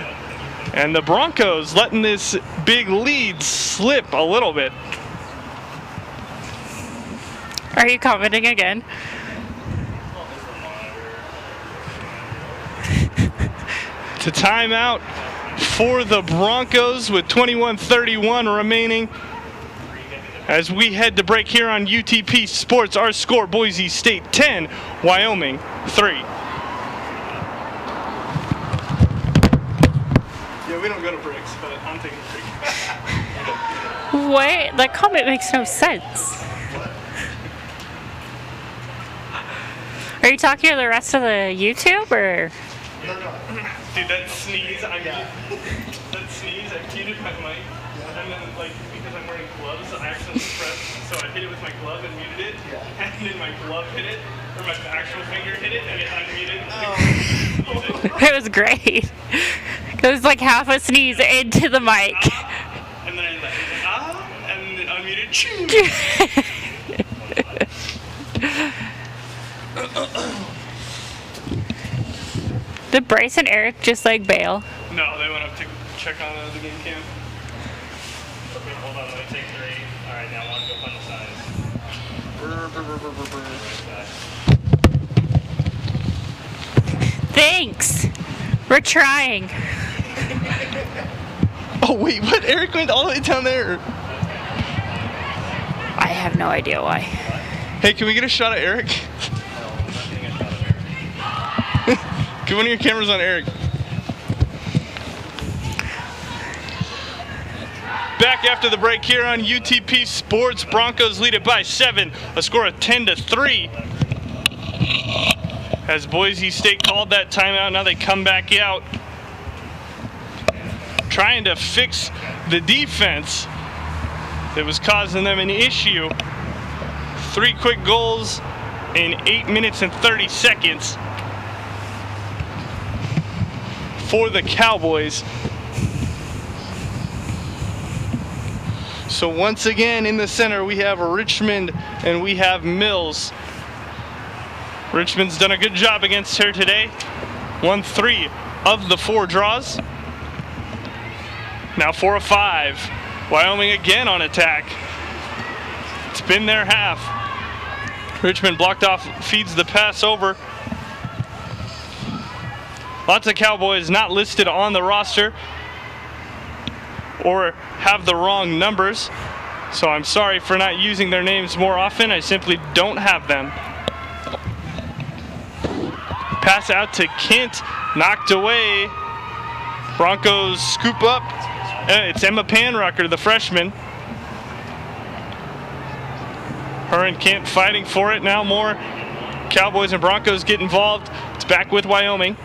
And the Broncos letting this big lead slip a little bit. Are you commenting again? To timeout for the Broncos with 21:31 remaining. As we head to break here on UTP Sports, our score, Boise State 10, Wyoming 3. Yeah, we don't go to breaks, but I'm taking a break. What? That comment makes no sense. Are you talking to the rest of the YouTube or? Dude, that sneeze, I muted my mic, and then like because I'm wearing gloves, I accidentally pressed, so I hit it with my glove and muted it, and then my glove hit it, or my actual finger hit it, and it unmuted. It was great. It was like half a sneeze into the mic. And then I was like, and then unmuted. Choo. Did Bryce and Eric just like bail? No, they went up to check on the game cam. Okay, hold on, let me take 3. Alright, now I want to go find the size. Thanks. We're trying. Oh wait, what? Eric went all the way down there. I have no idea why. Hey, can we get a shot of Eric? Get one of your cameras on Eric. Back after the break here on UTP Sports. Broncos lead it by 7, a score of 10-3. As Boise State called that timeout, now they come back out, trying to fix the defense that was causing them an issue. 3 quick goals in 8 minutes and 30 seconds for the Cowboys. So once again in the center we have Richmond and we have Mills. Richmond's done a good job against her today. Won 3 of the 4 draws. Now 4 of 5. Wyoming again on attack. It's been their half. Richmond blocked off, feeds the pass over. Lots of Cowboys not listed on the roster or have the wrong numbers. So I'm sorry for not using their names more often. I simply don't have them. Pass out to Kent, knocked away. Broncos scoop up. It's Emma Panrucker, the freshman. Her and Kent fighting for it. Now more Cowboys and Broncos get involved. It's back with Wyoming.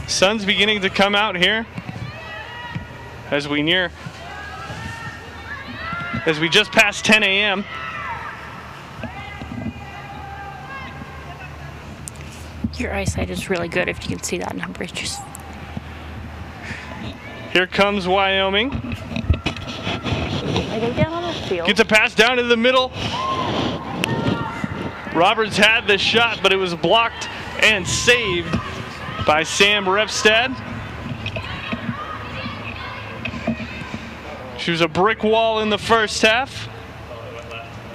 Sun's beginning to come out here as we just passed 10 a.m. Your eyesight is really good if you can see that number. It's just... Here comes Wyoming. Are they down on the field? Gets a pass down to the middle. Roberts had the shot, but it was blocked and saved by Sam Repstad. She was a brick wall in the first half.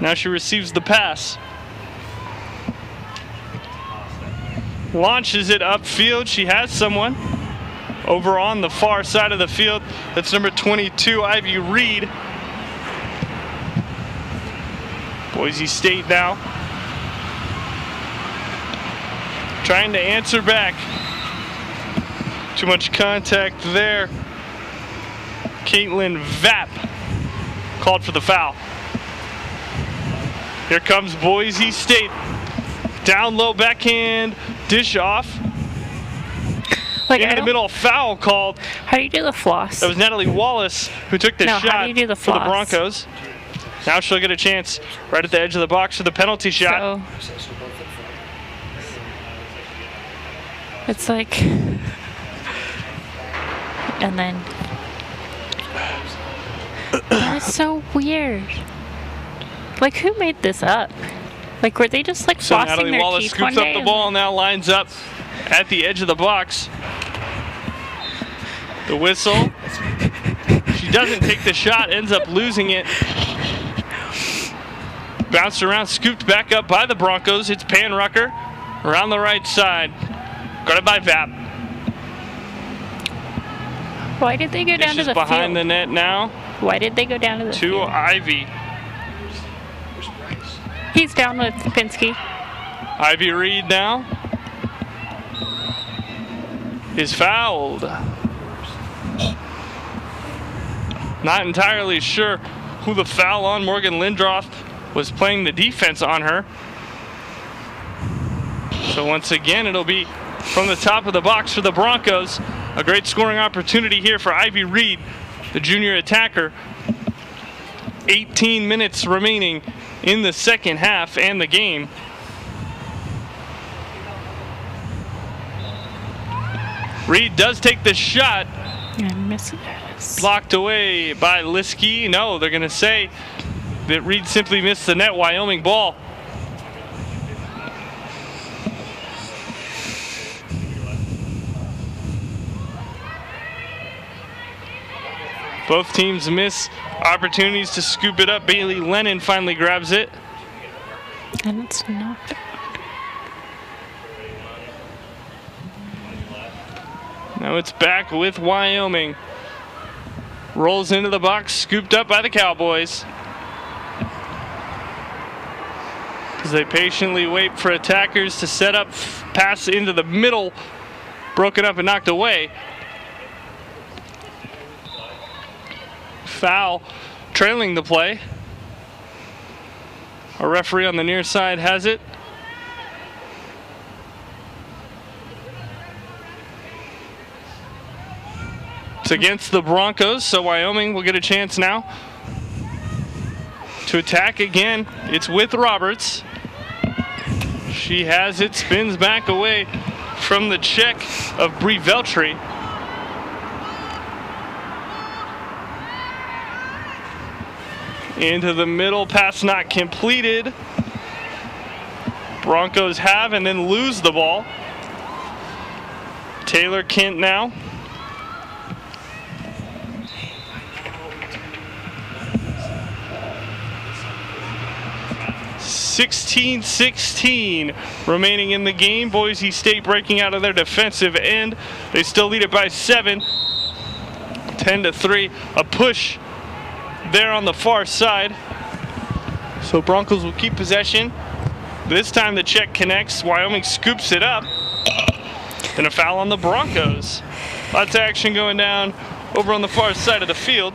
Now she receives the pass. Launches it upfield. She has someone over on the far side of the field. That's number 22, Ivy Reed. Boise State now trying to answer back. Too much contact there. Caitlin Vapp called for the foul. Here comes Boise State. Down low backhand, dish off. Like, In the middle, foul called. How do you do the floss? That was Natalie Wallace who took the No, shot how do you do the for the floss? Broncos. Now she'll get a chance right at the edge of the box for the penalty shot. So, it's like, and then that is so weird. Like, who made this up? Like, were they just like So flossing Natalie their Wallace teeth scoops one up day the and ball, now lines up at the edge of the box. The whistle. She doesn't take the shot, ends up losing it. Bounced around, scooped back up by the Broncos. It's Panrucker around the right side. Guarded by Vapp. Why did they go down to Dishes the behind field? the net now Why did they go down to the to field? Ivy. He's down with Pinsky. Ivy Reed now is fouled. Not entirely sure who the foul on. Morgan Lindroth was playing the defense on her. So once again, it'll be from the top of the box for the Broncos. A great scoring opportunity here for Ivy Reed, the junior attacker. 18 minutes remaining in the second half and the game. Reed does take the shot. And miss it. Blocked away by Liskey. No, they're going to say that Reed simply missed the net. Wyoming ball. Both teams miss opportunities to scoop it up. Bailey Lennon finally grabs it. And it's knocked out. Now it's back with Wyoming. Rolls into the box, scooped up by the Cowboys. As they patiently wait for attackers to set up, pass into the middle, broken up and knocked away. Foul, trailing the play. A referee on the near side has it. It's against the Broncos, so Wyoming will get a chance now to attack again. It's with Roberts. She has it, spins back away from the check of Bree Veltri. Into the middle, pass not completed. Broncos have and then lose the ball. Taylor Kent now. (16-16) remaining in the game. Boise State breaking out of their defensive end. They still lead it by 7. 10-3. A push there on the far side. So Broncos will keep possession. This time the check connects. Wyoming scoops it up. And a foul on the Broncos. Lots of action going down over on the far side of the field.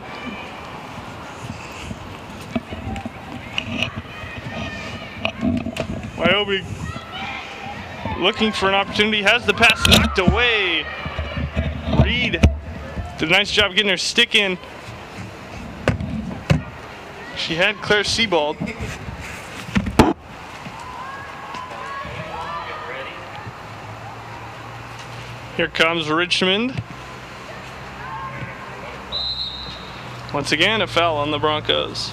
Wyoming looking for an opportunity, has the pass knocked away. Reed did a nice job getting her stick in. She had Claire Sebald. Here comes Richmond. Once again, a foul on the Broncos.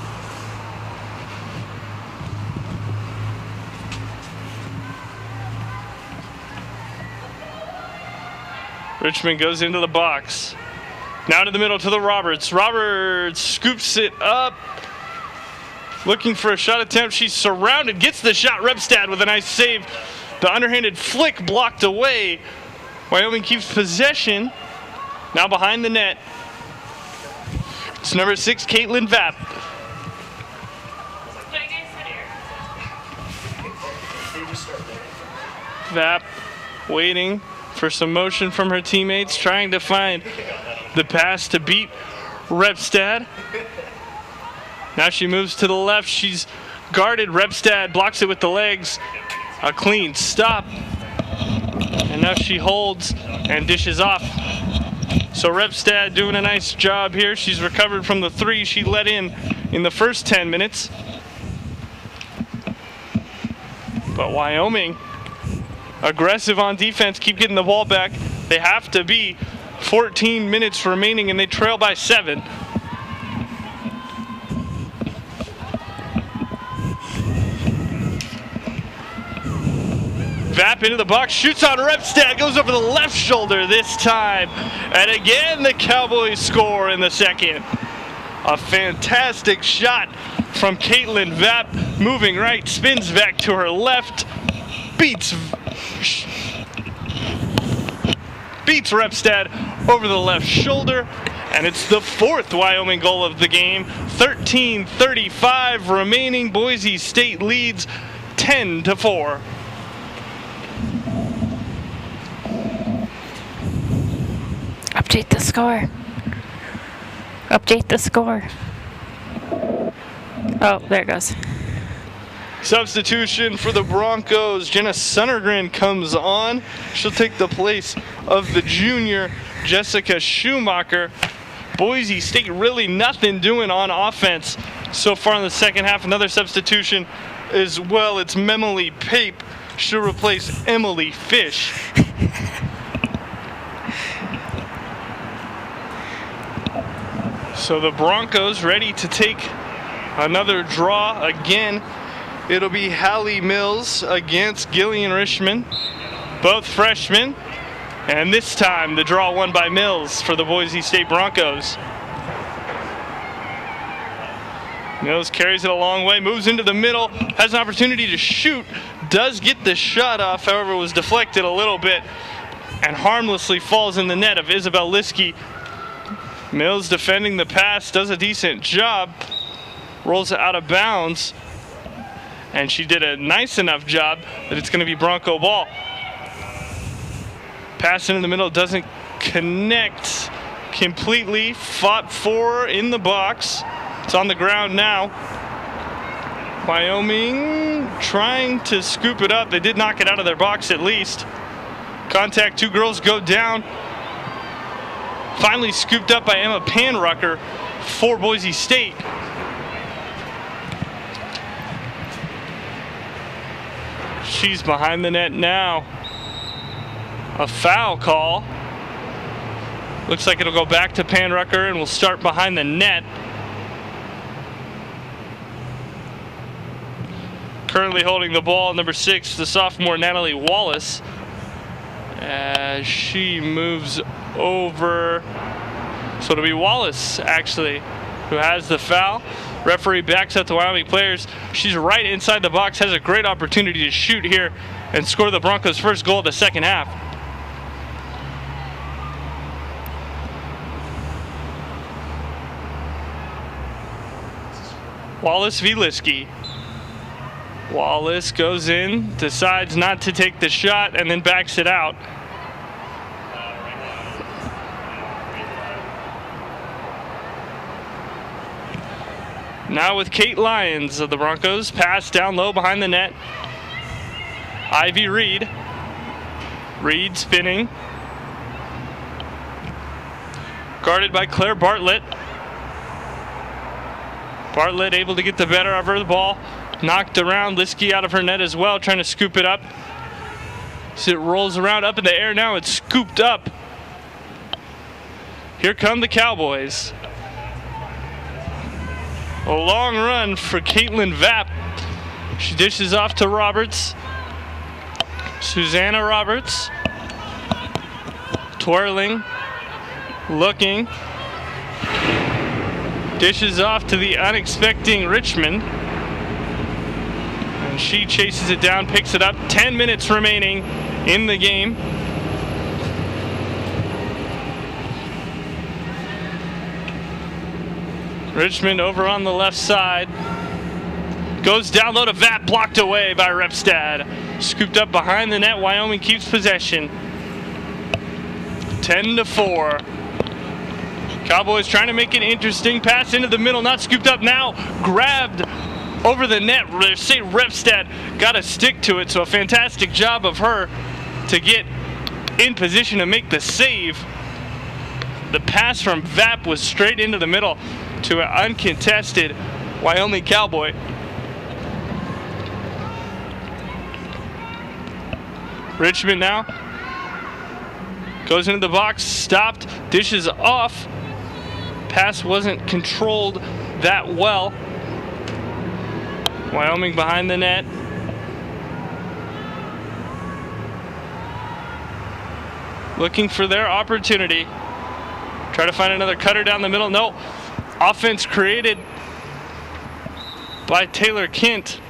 Richmond goes into the box. Now to the middle to the Roberts. Roberts scoops it up. Looking for a shot attempt. She's surrounded. Gets the shot. Repstad with a nice save. The underhanded flick blocked away. Wyoming keeps possession. Now behind the net. It's number 6, Caitlin Vapp. Vapp waiting for some motion from her teammates, trying to find the pass to beat Repstad. Now she moves to the left. She's guarded. Repstad blocks it with the legs. A clean stop. And now she holds and dishes off. So Repstad doing a nice job here. She's recovered from the 3 she let in the first 10 minutes. But Wyoming, aggressive on defense, keep getting the ball back. They have to be 14 minutes remaining, and they trail by 7. Vap into the box, shoots on Repstad, goes over the left shoulder this time. And again, the Cowboys score in the second. A fantastic shot from Caitlin Vap, moving right, spins back to her left, beats Repstad over the left shoulder, and it's the 4th Wyoming goal of the game. 13:35 remaining. Boise State leads 10-4. Update the score. Update the score. Oh, there it goes. Substitution for the Broncos. Jenna Sunnergren comes on. She'll take the place of the junior Jessica Schumacher. Boise State really nothing doing on offense so far in the second half. Another substitution as well. It's Memily Pape. She'll replace Emily Fish. So the Broncos ready to take another draw again. It'll be Hallie Mills against Gillian Richmond, both freshmen. And this time the draw won by Mills for the Boise State Broncos. Mills carries it a long way, moves into the middle, has an opportunity to shoot, does get the shot off, however was deflected a little bit and harmlessly falls in the net of Isabel Liskey. Mills defending the pass, does a decent job, rolls it out of bounds, and she did a nice enough job that it's going to be Bronco ball. Pass into the middle, doesn't connect completely, fought for in the box. It's on the ground now. Wyoming trying to scoop it up. They did knock it out of their box at least. Contact, 2 girls go down. Finally scooped up by Emma Panrucker for Boise State. She's behind the net now. A foul call. Looks like it'll go back to Panrucker and we'll start behind the net. Currently holding the ball, number 6, the sophomore Natalie Wallace. As she moves over. So it'll be Wallace, actually, who has the foul. Referee backs up the Wyoming players. She's right inside the box, has a great opportunity to shoot here and score the Broncos' first goal of the second half. Wallace v. Liskey. Wallace goes in, decides not to take the shot, and then backs it out. Now with Kate Lyons of the Broncos. Pass down low behind the net. Ivy Reed. Reed spinning. Guarded by Claire Bartlett. Bartlett able to get the better of her. The ball knocked around. Liskey out of her net as well, trying to scoop it up. So it rolls around up in the air now. It's scooped up. Here come the Cowboys. A long run for Caitlin Vap. She dishes off to Roberts. Susanna Roberts. Twirling. Looking. Dishes off to the unexpected Richmond. And she chases it down, picks it up. 10 minutes remaining in the game. Richmond over on the left side. Goes down low to Vapp, blocked away by Repstad. Scooped up behind the net, Wyoming keeps possession. 10-4. Cowboys trying to make it interesting. Pass into the middle, not scooped up now. Grabbed over the net. Say Repstad got a stick to it, so a fantastic job of her to get in position to make the save. The pass from Vapp was straight into the middle to an uncontested Wyoming Cowboy. Richmond now goes into the box, stopped, dishes off. Pass wasn't controlled that well. Wyoming behind the net. Looking for their opportunity. Try to find another cutter down the middle. No. Offense created by Taylor Kent.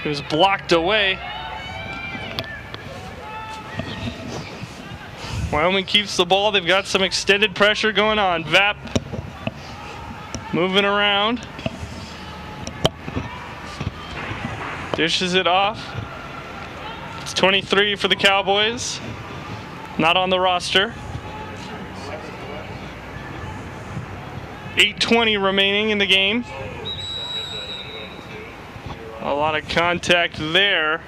It was blocked away. Wyoming keeps the ball. They've got some extended pressure going on. Vapp moving around. Dishes it off. It's 23 for the Cowboys. Not on the roster. 8:20 remaining in the game. A lot of contact there.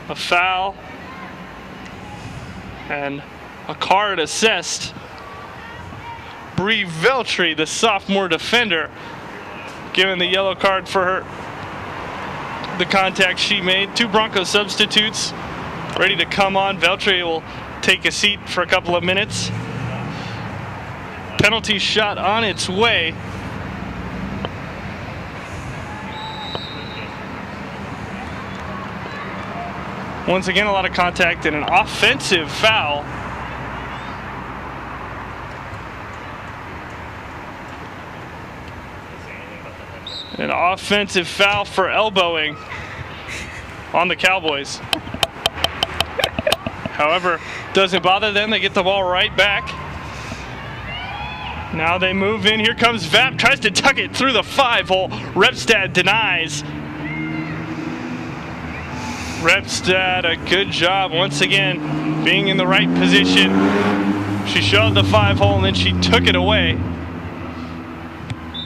A foul. And a card assessed. Bree Veltri, the sophomore defender, given the yellow card for the contact she made. 2 Broncos substitutes ready to come on. Veltri will take a seat for a couple of minutes. Penalty shot on its way. Once again, a lot of contact and an offensive foul. An offensive foul for elbowing on the Cowboys. However, doesn't bother them. They get the ball right back. Now they move in. Here comes Vapp. Tries to tuck it through the 5-hole. Repstad denies. Repstad, a good job once again being in the right position. She showed the 5-hole and then she took it away.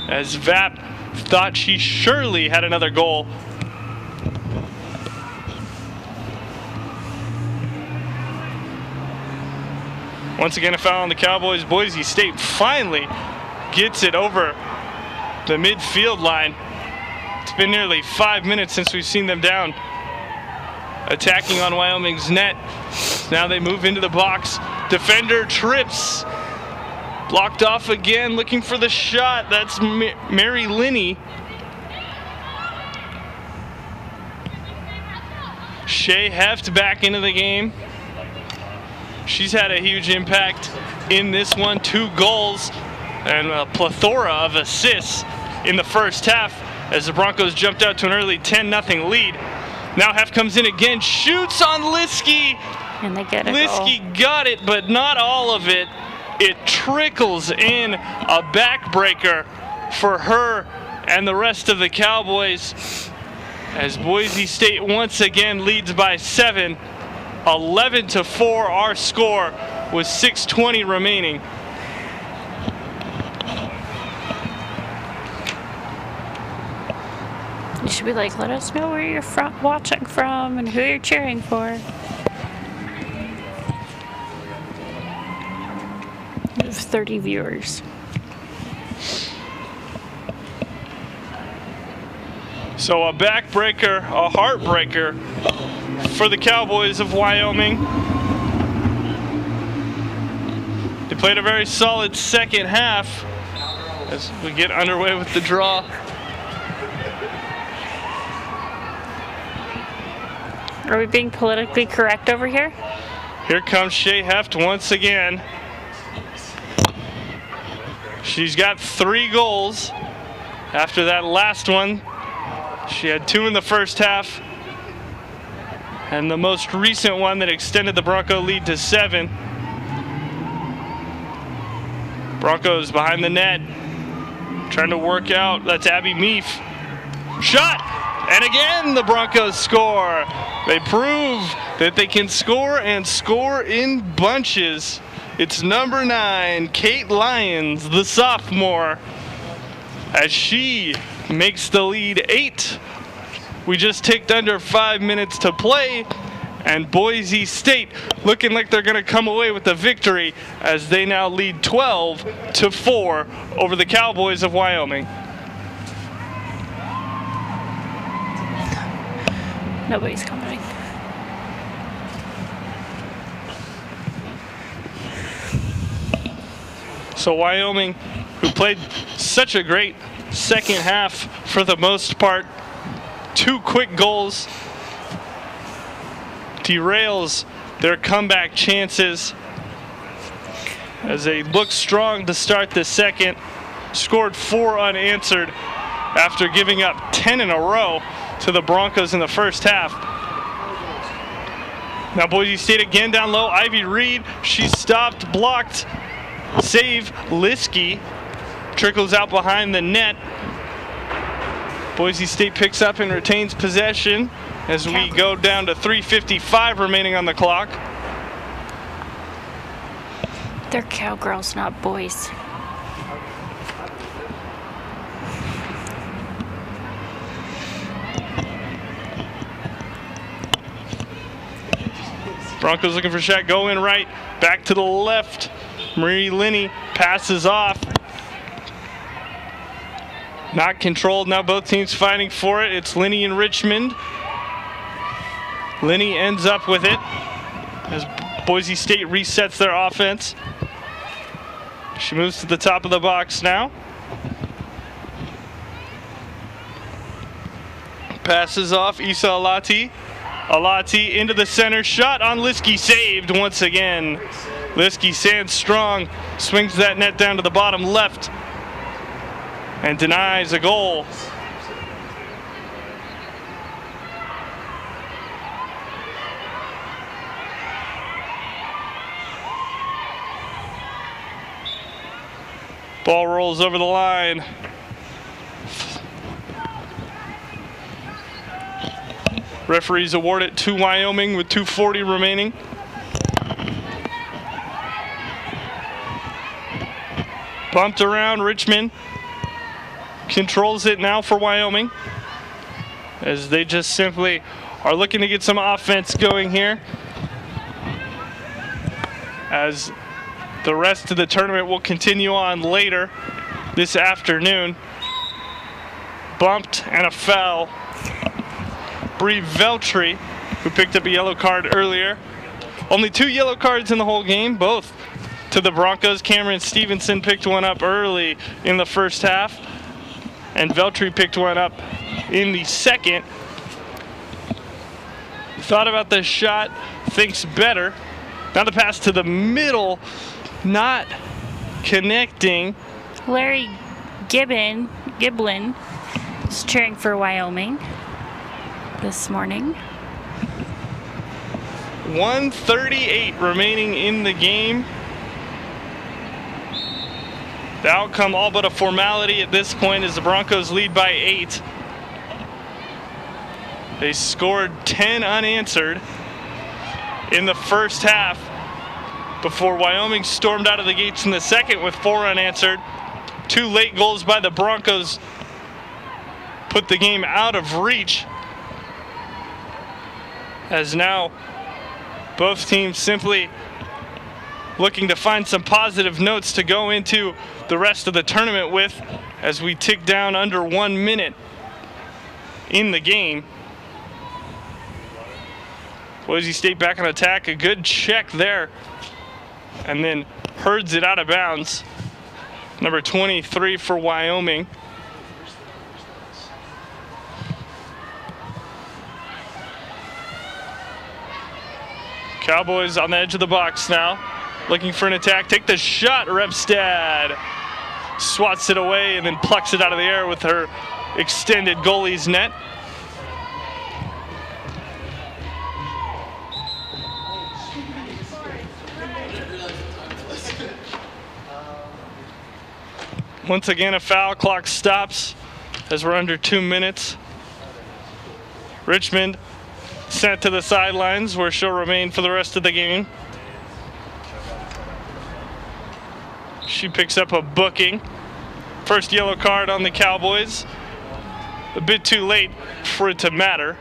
As Vapp thought she surely had another goal. Once again, a foul on the Cowboys. Boise State finally gets it over the midfield line. It's been nearly 5 minutes since we've seen them down attacking on Wyoming's net. Now they move into the box. Defender trips. Blocked off again, looking for the shot. That's Mary Linney. Shay Heft back into the game. She's had a huge impact in this one. 2 goals and a plethora of assists in the first half as the Broncos jumped out to an early 10-0 lead. Now Heft comes in again, shoots on Liskey. And they get a Liskey goal. got it, but not all of it. It trickles in, a backbreaker for her and the rest of the Cowboys as Boise State once again leads by 7. 11-4 our score with 6:20 remaining. You should be like, let us know where you're watching from and who you're cheering for. We have 30 viewers. So a backbreaker, a heartbreaker for the Cowboys of Wyoming. They played a very solid second half as we get underway with the draw. Are we being politically correct over here? Here comes Shay Heft once again. She's got 3 goals after that last one. She had 2 in the first half. And the most recent one that extended the Bronco lead to 7. Broncos behind the net. trying to work out. That's Abby Meaf. Shot! And again, the Broncos score. They prove that they can score and score in bunches. It's number 9, Kate Lyons, the sophomore, as she makes the lead 8. We just ticked under 5 minutes to play, and Boise State looking like they're going to come away with the victory as they now lead 12-4 over the Cowboys of Wyoming. Nobody's coming. So Wyoming, who played such a great second half for the most part, 2 quick goals, derails their comeback chances as they look strong to start the second. Scored 4 unanswered after giving up 10 in a row to the Broncos in the first half. Now Boise State again down low. Ivy Reed, she stopped, blocked, save. Liskey trickles out behind the net. Boise State picks up and retains possession as we go down to 3:55 remaining on the clock. They're cowgirls, not boys. Broncos looking for shot, go in right, back to the left. Marie Linney passes off. Not controlled, now both teams fighting for it. It's Linney and Richmond. Linney ends up with it as Boise State resets their offense. She moves to the top of the box now. Passes off, Issa Alati. Alati into the center, shot on Liskey, saved once again. Liskey stands strong, swings that net down to the bottom left, and denies a goal. Ball rolls over the line. Referees award it to Wyoming with 2:40 remaining. Bumped around, Richmond controls it now for Wyoming as they just simply are looking to get some offense going here, as the rest of the tournament will continue on later this afternoon. Bumped and a foul. Bree Veltri, who picked up a yellow card earlier. Only 2 yellow cards in the whole game, both to the Broncos. Cameron Stevenson picked one up early in the first half, and Veltri picked one up in the second. Thought about the shot, thinks better. Now the pass to the middle, not connecting. Larry Giblin is cheering for Wyoming this morning. 1:38 remaining in the game. The outcome all but a formality at this point as the Broncos lead by 8. They scored 10 unanswered in the first half before Wyoming stormed out of the gates in the second with 4 unanswered. 2 late goals by the Broncos put the game out of reach, as now both teams simply looking to find some positive notes to go into the rest of the tournament with, as we tick down under 1 minute in the game. Boise State back on attack, a good check there, and then herds it out of bounds. Number 23 for Wyoming. Cowboys on the edge of the box now, looking for an attack. Take the shot, Repstad. Swats it away and then plucks it out of the air with her extended goalie's net. Once again, a foul. Clock stops as we're under 2 minutes. Richmond sent to the sidelines where she'll remain for the rest of the game. She picks up a booking. First yellow card on the Cowboys. A bit too late for it to matter.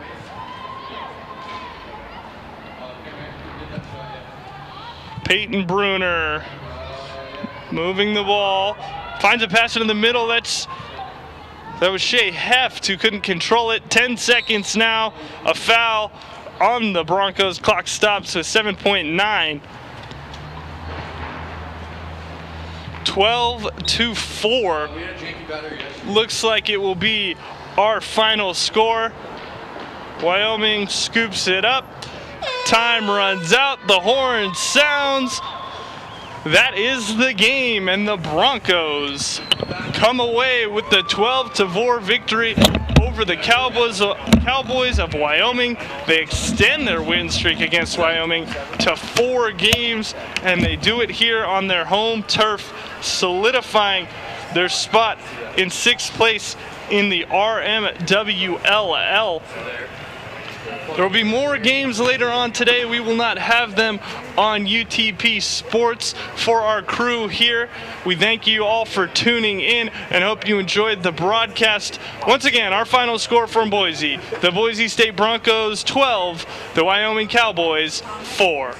Peyton Bruner moving the ball. Finds a pass in the middle. That was Shea Heft who couldn't control it. 10 seconds now. A foul on the Broncos. Clock stops with 7.9. 12-4. Looks like it will be our final score. Wyoming scoops it up. Time runs out. The horn sounds. That is the game, and the Broncos come away with the 12-4 victory over the Cowboys of Wyoming. They extend their win streak against Wyoming to 4 games, and they do it here on their home turf, solidifying their spot in 6th place in the RMWLL. There will be more games later on today. We will not have them on UTP Sports. For our crew here, we thank you all for tuning in and hope you enjoyed the broadcast. Once again, our final score from Boise: the Boise State Broncos 12, the Wyoming Cowboys 4.